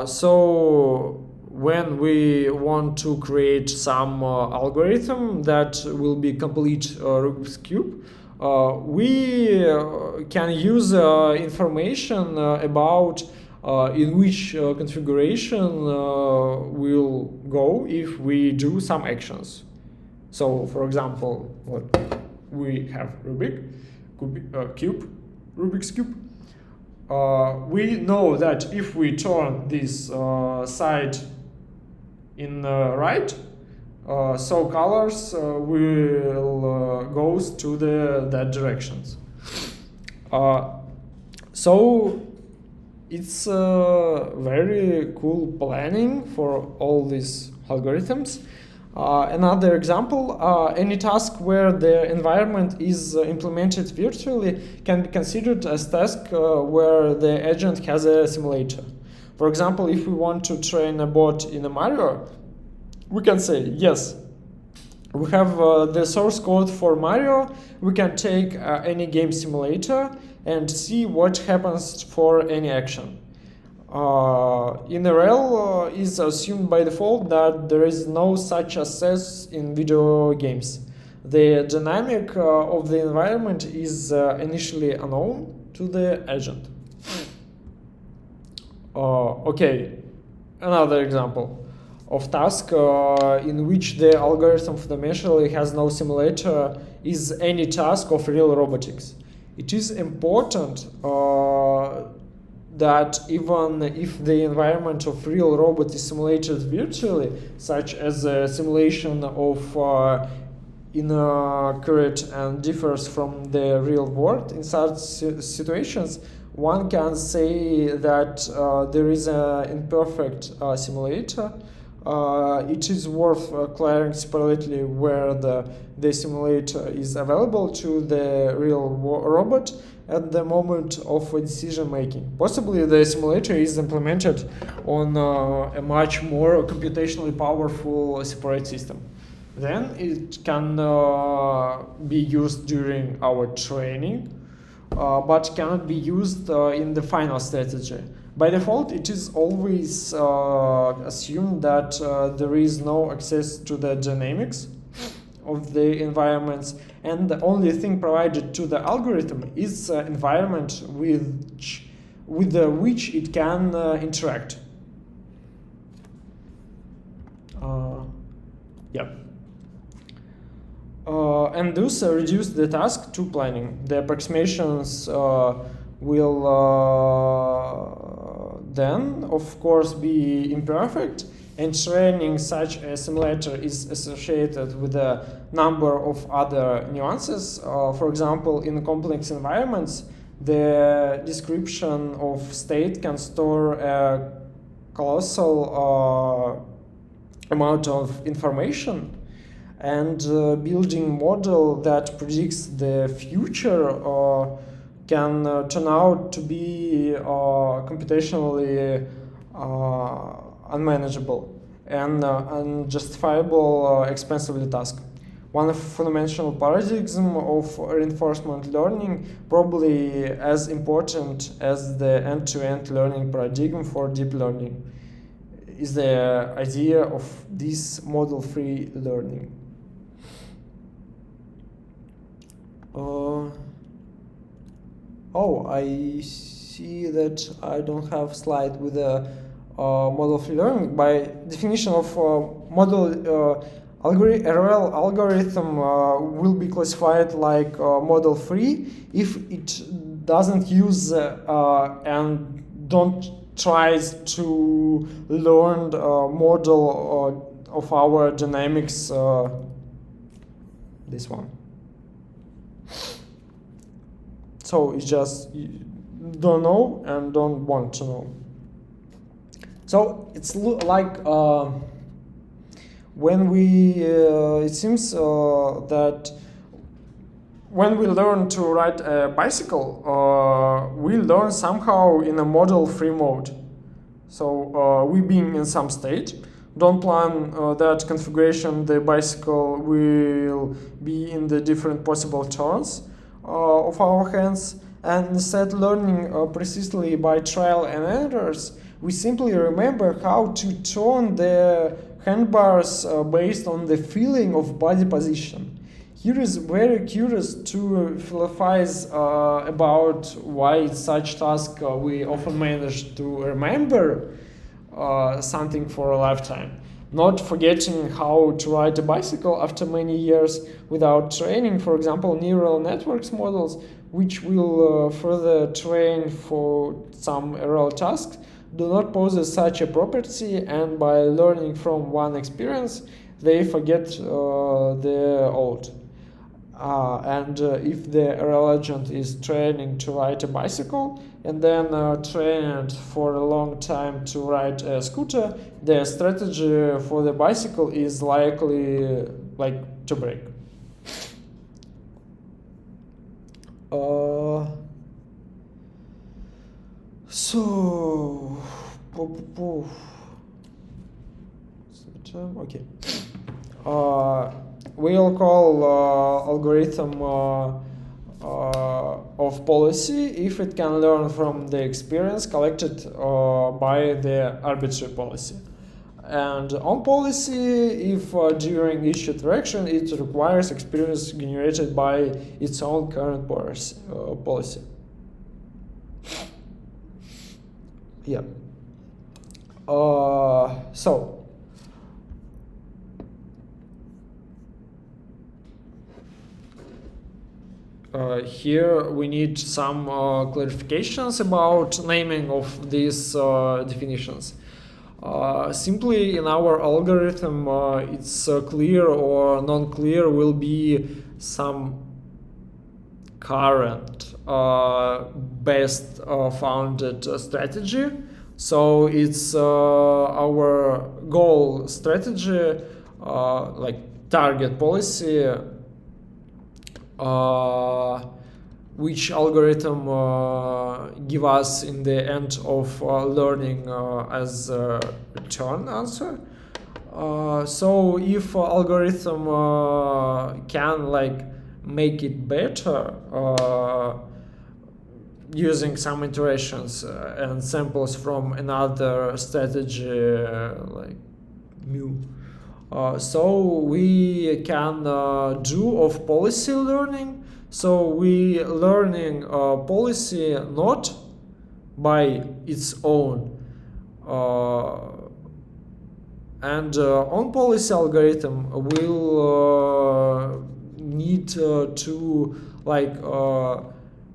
So when we want to create some algorithm that will be complete Rubik's Cube, we can use information about in which configuration will go if we do some actions. So, for example, we have Rubik's Cube. We know that if we turn this side in right, So colors will goes to that directions. So it's very cool planning for all these algorithms. Another example, any task where the environment is implemented virtually can be considered as task where the agent has a simulator. For example, if we want to train a bot in a Mario, we can say, yes, we have the source code for Mario, we can take any game simulator and see what happens for any action. In RL is assumed by default that there is no such access in video games. The dynamic of the environment is initially unknown to the agent. Okay, another example of task in which the algorithm fundamentally has no simulator is any task of real robotics. It is important that even if the environment of real robot is simulated virtually, such as a simulation of inaccurate and differs from the real world, in such situations, one can say that there is an imperfect simulator. It is worth clearing separately where the simulator is available to the real robot at the moment of decision making. Possibly the simulator is implemented on a much more computationally powerful separate system. Then it can be used during our training, but cannot be used in the final strategy. By default, it is always assumed that there is no access to the dynamics of the environments, and the only thing provided to the algorithm is environment with which it can interact. Yeah. And thus reduce the task to planning. The approximations will then, of course, be imperfect, and training such a simulator is associated with a number of other nuances. For example, in complex environments, the description of state can store a colossal amount of information, and building model that predicts the future can turn out to be computationally unmanageable and unjustifiable expensively task. One fundamental paradigm of reinforcement learning, probably as important as the end-to-end learning paradigm for deep learning, is the idea of this model-free learning. Oh, I see that I don't have slide with a model-free learning. By definition of RL algorithm will be classified like model-free if it doesn't use and don't tries to learn model of our dynamics. This one. So it's just don't know and don't want to know. So it's like when we, it seems that when we learn to ride a bicycle, we learn somehow in a model-free mode. So we being in some state, don't plan that configuration the bicycle will be in the different possible turns of our hands, and instead learning precisely by trial and errors, we simply remember how to turn the handbars based on the feeling of body position. Here is very curious to philosophize about why such task we often manage to remember something for a lifetime. Not forgetting how to ride a bicycle after many years without training, for example, neural networks models, which will further train for some RL tasks, do not possess such a property, and by learning from one experience, they forget the old. And if the RL agent is training to ride a bicycle and then trained for a long time to ride a scooter, the strategy for the bicycle is likely to break. Okay. We'll call algorithm of policy if it can learn from the experience collected by the arbitrary policy. And on policy, if during each iteration it requires experience generated by its own current policy. Yeah. Here we need some clarifications about naming of these definitions. Simply in our algorithm, it's clear or non-clear will be some current best founded strategy. So it's our goal strategy, target policy, which algorithm give us in the end of learning as a return answer. So if algorithm can make it better using some iterations and samples from another strategy like mu. So we can do of policy learning. So we learning policy not by its own. And on policy algorithm will need to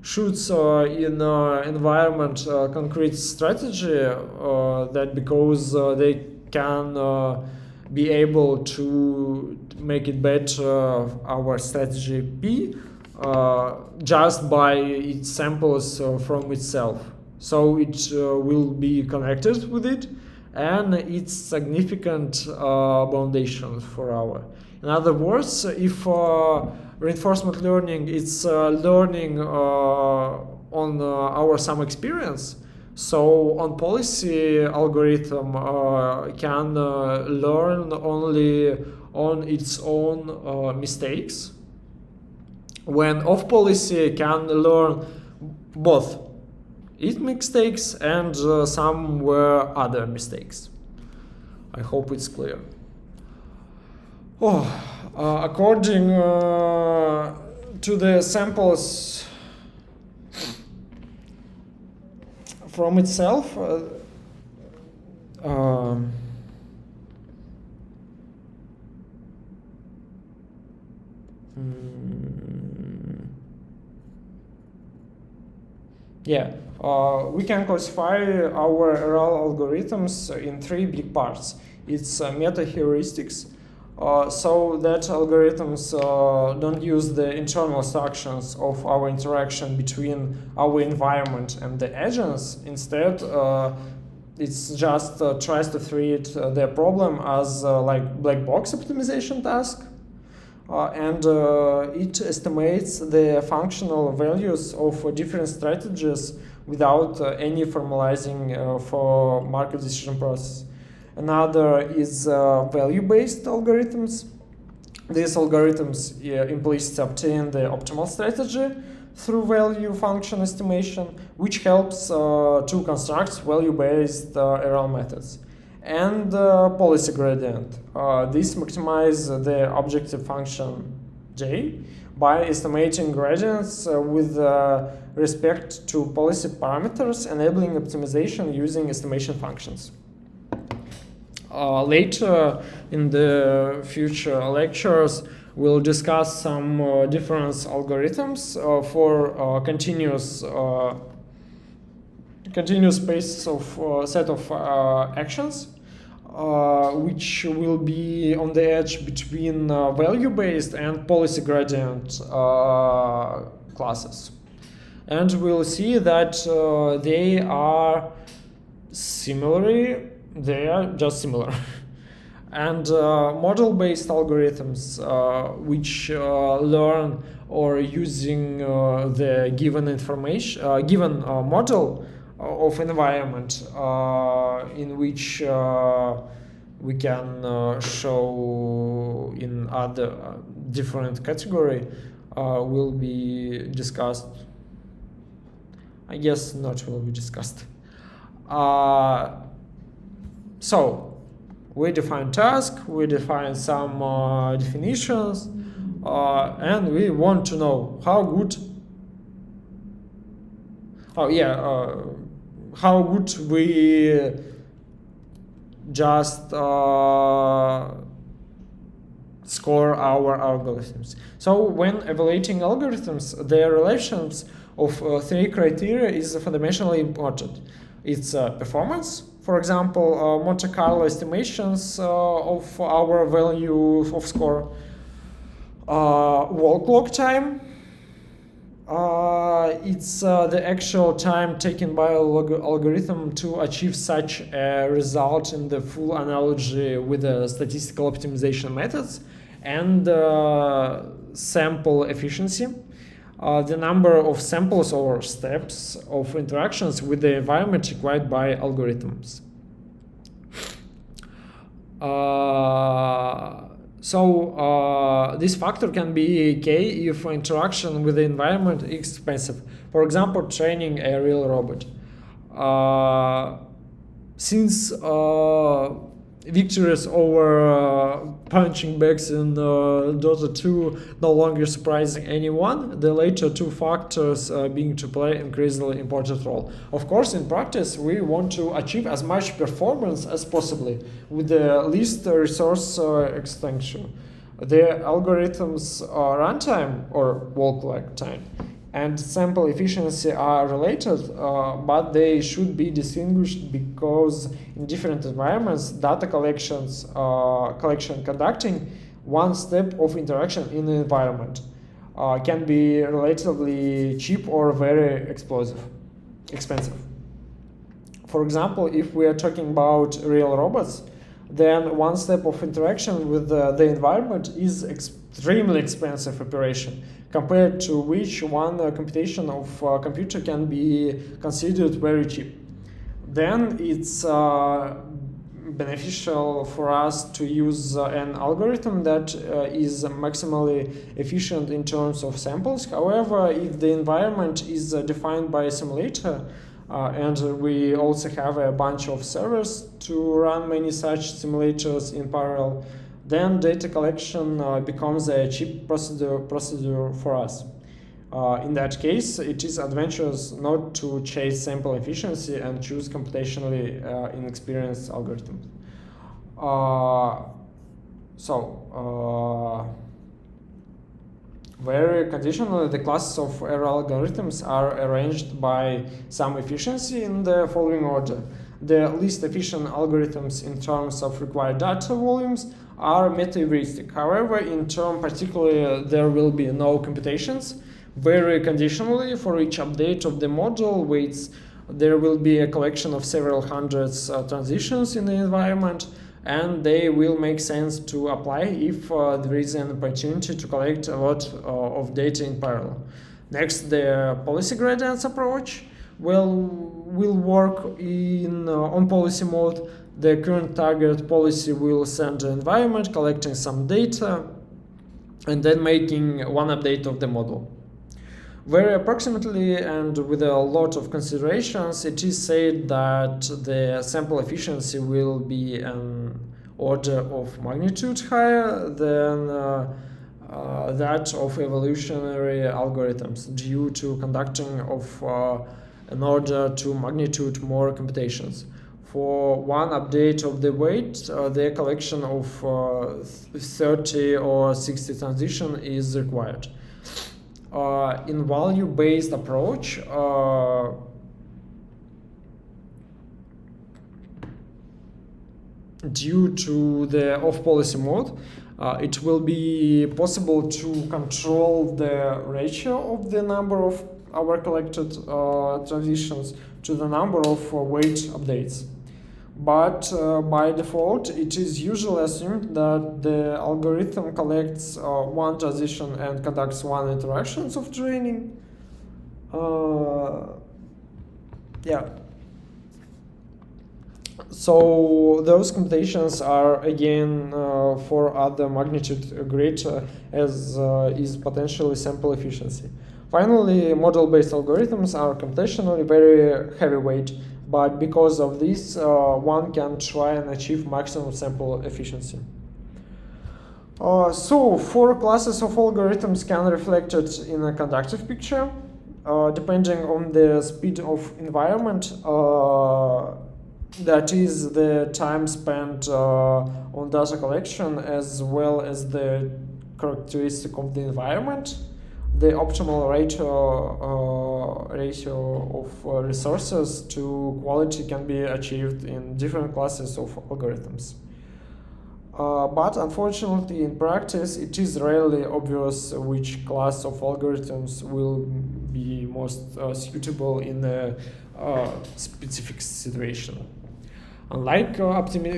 shoot in environment concrete strategy that because they can be able to make it better our strategy P just by its samples from itself. So it will be connected with it, and it's significant foundation for our. In other words, if reinforcement learning is learning on our some experience, so on policy algorithm can learn only on its own mistakes, when off policy can learn both its mistakes and some were other mistakes. I hope it's clear. According to the samples from itself, we can classify our RL algorithms in three big parts. It's meta heuristics, so that algorithms don't use the internal instructions of our interaction between our environment and the agents. Instead, it's just tries to treat the problem as like black box optimization task. And it estimates the functional values of different strategies without any formalizing for Markov decision process. Another is value-based algorithms. These algorithms implicitly obtain the optimal strategy through value function estimation, which helps to construct value-based RL methods. And policy gradient. This maximizes the objective function J by estimating gradients with respect to policy parameters, enabling optimization using estimation functions. Later in the future lectures, we'll discuss some different algorithms for continuous space of set of actions. which will be on the edge between value-based and policy gradient classes. And we'll see that they are just similar. And model-based algorithms, which learn or using the given information, given model of environment in which we can show in other different category, will be discussed. I guess not will be discussed. So we define task, we define some definitions, and we want to know how good. How good we just score our algorithms. So when evaluating algorithms, the relations of three criteria is fundamentally important. It's performance, for example, Monte Carlo estimations of our value of score, walk log time, it's the actual time taken by algorithm to achieve such a result in the full analogy with the statistical optimization methods, and sample efficiency, the number of samples or steps of interactions with the environment required by algorithms. This factor can be key if interaction with the environment is expensive. For example, training a real robot. Since victories over punching bags in Dota 2 no longer surprising anyone, the later two factors being to play increasingly important role. Of course, in practice, we want to achieve as much performance as possible with the least resource extension. The algorithms runtime or walk lag time and sample efficiency are related, but they should be distinguished because in different environments, data collection conducting one step of interaction in the environment can be relatively cheap or very expensive. For example, if we are talking about real robots, then one step of interaction with the environment is extremely expensive operation, compared to which one computation of computer can be considered very cheap. Then it's beneficial for us to use an algorithm that is maximally efficient in terms of samples. However, if the environment is defined by a simulator, and we also have a bunch of servers to run many such simulators in parallel, then data collection becomes a cheap procedure for us. In that case, it is advantageous not to chase sample efficiency and choose computationally inexperienced algorithms. Very conditionally, the classes of error algorithms are arranged by some efficiency in the following order. The least efficient algorithms in terms of required data volumes are meta-heuristic. However, in term particularly, there will be no computations. Very conditionally, for each update of the model weights, there will be a collection of several hundreds transitions in the environment, and they will make sense to apply if there is an opportunity to collect a lot of data in parallel. Next, the policy gradients approach will work on policy mode. The current target policy will send the environment, collecting some data, and then making one update of the model. Very approximately and with a lot of considerations, it is said that the sample efficiency will be an order of magnitude higher than that of evolutionary algorithms due to conducting of an order to magnitude more computations. For one update of the weight, the collection of 30 or 60 transitions is required. In value-based approach, due to the off-policy mode, it will be possible to control the ratio of the number of our collected transitions to the number of wait updates. But by default, it is usually assumed that the algorithm collects one transition and conducts one interactions of training. Yeah. So those computations are again for other magnitude greater as is potentially sample efficiency. Finally, model-based algorithms are computationally very heavyweight, but because of this, one can try and achieve maximum sample efficiency. So 4 classes of algorithms can be reflected in a conductive picture, depending on the speed of environment. That is the time spent on data collection as well as the characteristic of the environment. The optimal ratio of resources to quality can be achieved in different classes of algorithms. But unfortunately, in practice, it is rarely obvious which class of algorithms will be most suitable in a specific situation. Unlike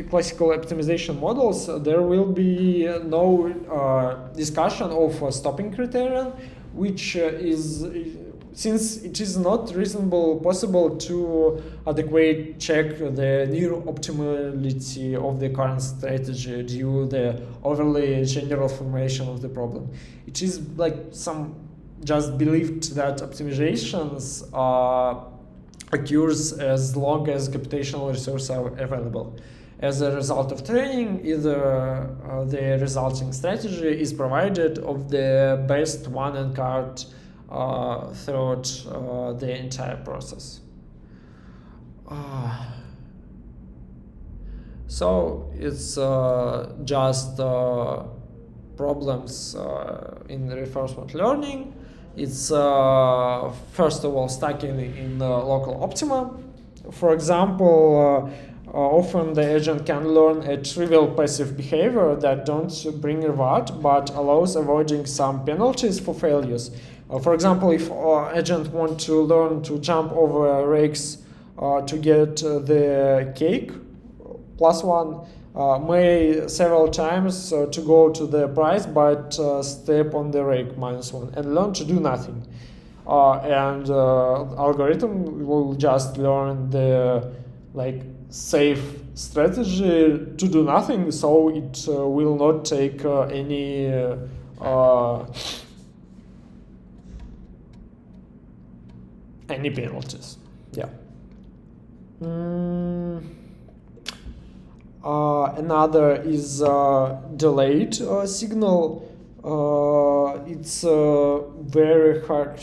classical optimization models, there will be no discussion of stopping criterion, which is, since it is not reasonable possible to adequately check the near optimality of the current strategy due to the overly general formulation of the problem. It is like some just believed that optimizations occurs as long as computational resources are available. As a result of training, either the resulting strategy is provided of the best one and card throughout the entire process. So it's just problems in reinforcement learning. It's first of all stacking in local optima. For example, often the agent can learn a trivial passive behavior that don't bring reward but allows avoiding some penalties for failures. For example, if agent want to learn to jump over rakes to get the cake +1, may several times to go to the prize but step on the rake -1 and learn to do nothing. And algorithm will just learn the safe strategy to do nothing, so it will not take any penalties. Yeah. Another is delayed signal. It's a very hard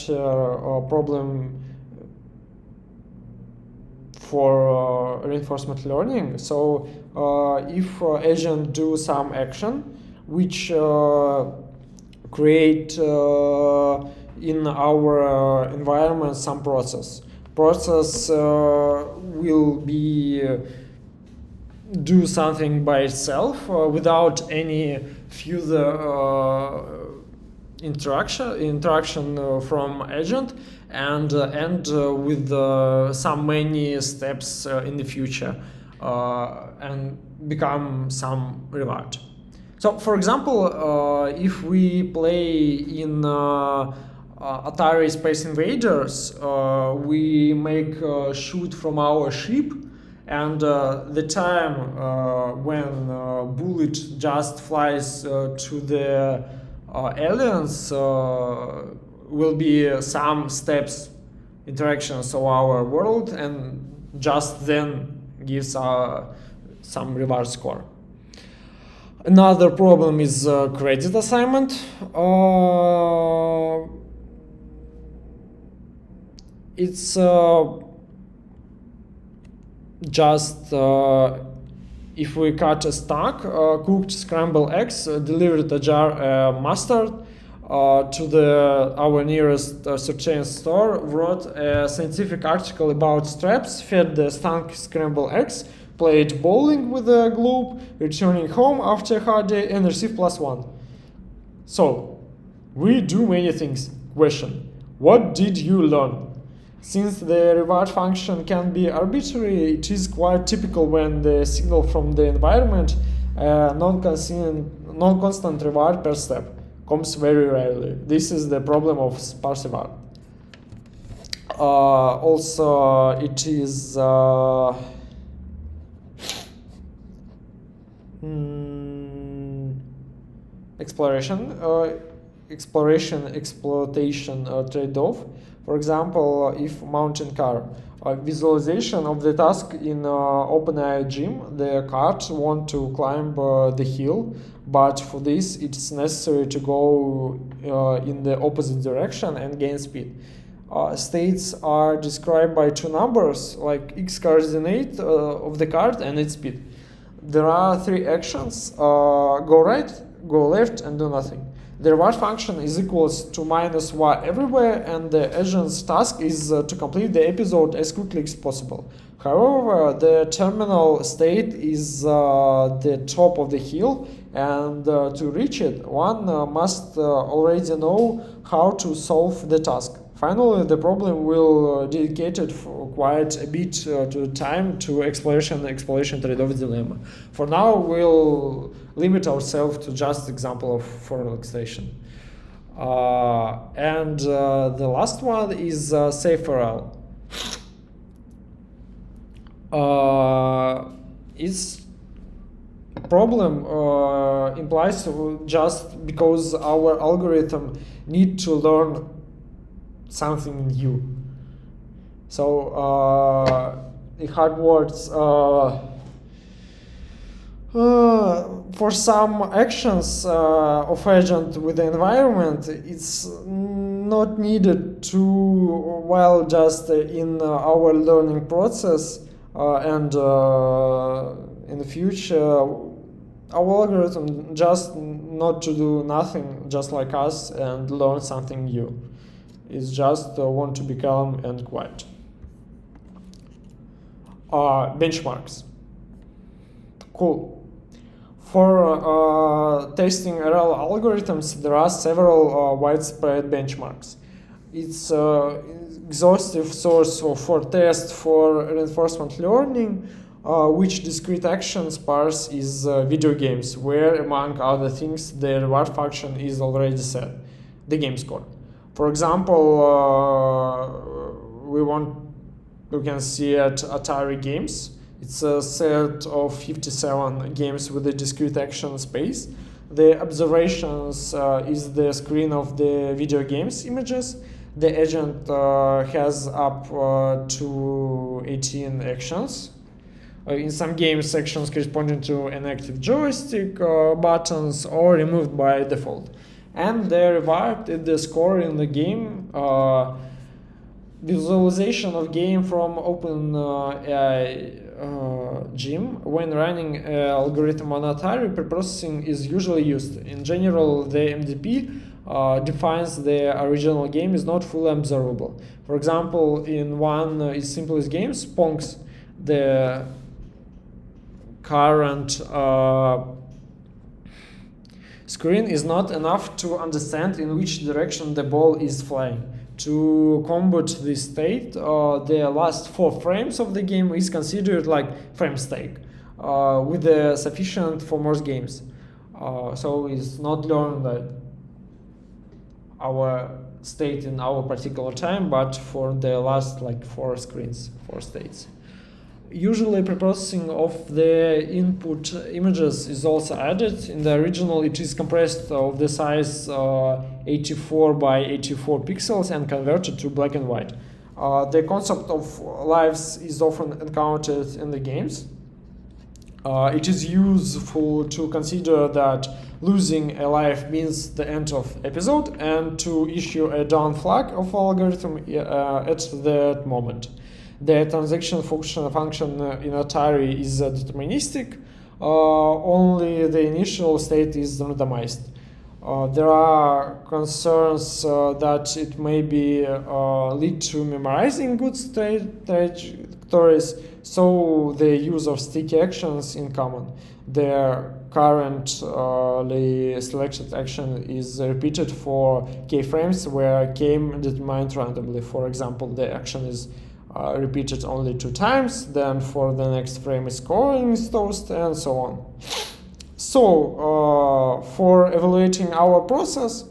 problem for reinforcement learning. So if agent do some action which create in our environment some process will be do something by itself without any further interaction from agent and end with some many steps in the future and become some reward. So for example, if we play in Atari Space Invaders, we make shoot from our ship, and the time when bullet just flies to the aliens will be some steps interactions of our world, and just then gives some reward score. Another problem is credit assignment. It's just if we cut a stack, cooked scrambled eggs, delivered a jar mustard to our nearest certain store, wrote a scientific article about straps, fed the stunk scrambled eggs played bowling with a globe, returning home after a hard day, and receive +1. So, we do many things. Question: what did you learn? Since the reward function can be arbitrary, it is quite typical when the signal from the environment, non-constant reward per step, comes very rarely. This is the problem of sparse reward. Also, it is exploitation trade-off. For example, if mountain car visualization of the task in OpenAI gym, the cart want to climb the hill, but for this it's necessary to go in the opposite direction and gain speed. States are described by two numbers, like x coordinate of the cart and its speed. There are three actions: go right, go left, and do nothing. The reward function is equals to -y everywhere, and the agent's task is to complete the episode as quickly as possible. However, the terminal state is the top of the hill, and to reach it, one must already know how to solve the task. Finally, the problem will dedicate quite a bit to time to exploration trade-off dilemma. For now, we'll limit ourselves to just example of for relaxation. And the last one is SaferL. Its problem implies just because our algorithm need to learn something new. So in hard words, for some actions of agent with the environment, it's not needed to while just in our learning process, and in the future our algorithm just not to do nothing just like us and learn something new. It's just want to be calm and quiet. Benchmarks. Cool. For testing RL algorithms, there are several widespread benchmarks. It's exhaustive source for tests for reinforcement learning, which discrete action sparse is video games, where among other things the reward function is already set, the game score. For example, we can see at Atari games. It's a set of 57 games with a discrete action space. The observations is the screen of the video games images. The agent has up to 18 actions. In some games, actions corresponding to an active joystick, buttons, or removed by default. And the reward is the score in the game. Visualization of game from OpenAI Gym. When running an algorithm on Atari, preprocessing is usually used. In general, the MDP defines the original game is not fully observable. For example, in one its simplest games, Ponks, the current screen is not enough to understand in which direction the ball is flying. To combat this state, the last 4 frames of the game is considered like frame stake, with the sufficient for most games. So it's not learned that our state in our particular time, but for the last like 4 screens, 4 states. Usually preprocessing of the input images is also added. In the original, it is compressed of the size 84 by 84 pixels and converted to black and white. The concept of lives is often encountered in the games. It is useful to consider that losing a life means the end of episode and to issue a down flag of algorithm at that moment. The transaction function in Atari is deterministic. Only the initial state is randomized. There are concerns that it may be lead to memorizing good factories, so the use of sticky actions in common. The currently selected action is repeated for keyframes where k determined randomly. For example, the action is repeated only 2 times, then for the next frame is scoring is toast, and so on. So for evaluating our process,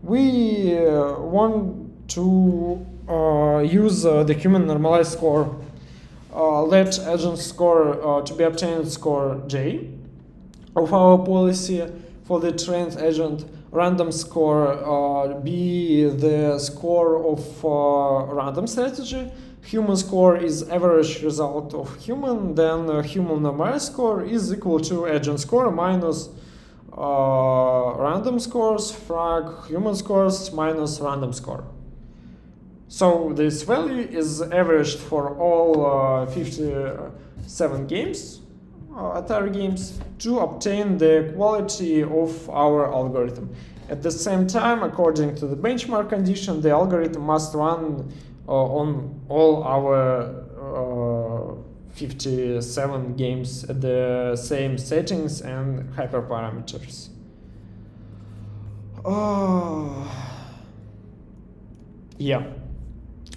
we want to use the human normalized score. Let agent score to be obtained score j of our policy. For the trained agent, random score be the score of random strategy. Human score is average result of human, then human normalized score is equal to agent score minus random scores, frag human scores minus random score. So this value is averaged for all 57 games, Atari games, to obtain the quality of our algorithm. At the same time, according to the benchmark condition, the algorithm must run on all our 57 games at the same settings and hyperparameters. Yeah.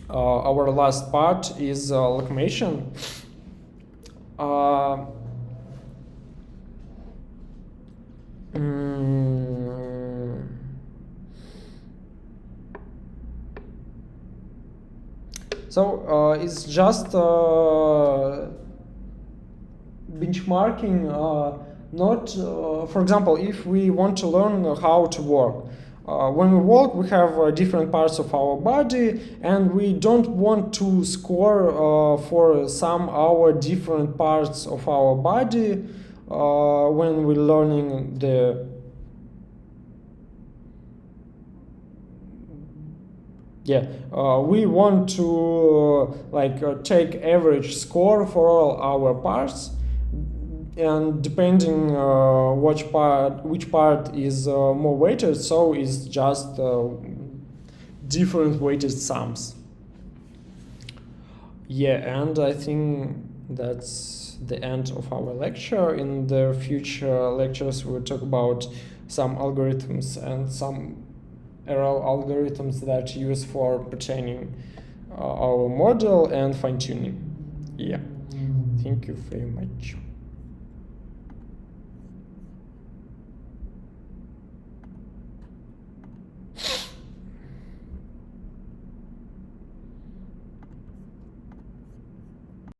Our last part is locomotion. So it's just benchmarking, not, for example, if we want to learn how to walk. When we walk, we have different parts of our body, and we don't want to score for some our different parts of our body when we're learning the we want to take average score for all our parts, and depending which part is more weighted, so it's just different weighted sums. Yeah, and I think that's the end of our lecture. In the future lectures, we'll talk about some algorithms and some RL algorithms that use for pertaining our model and fine-tuning. Yeah, thank you very much.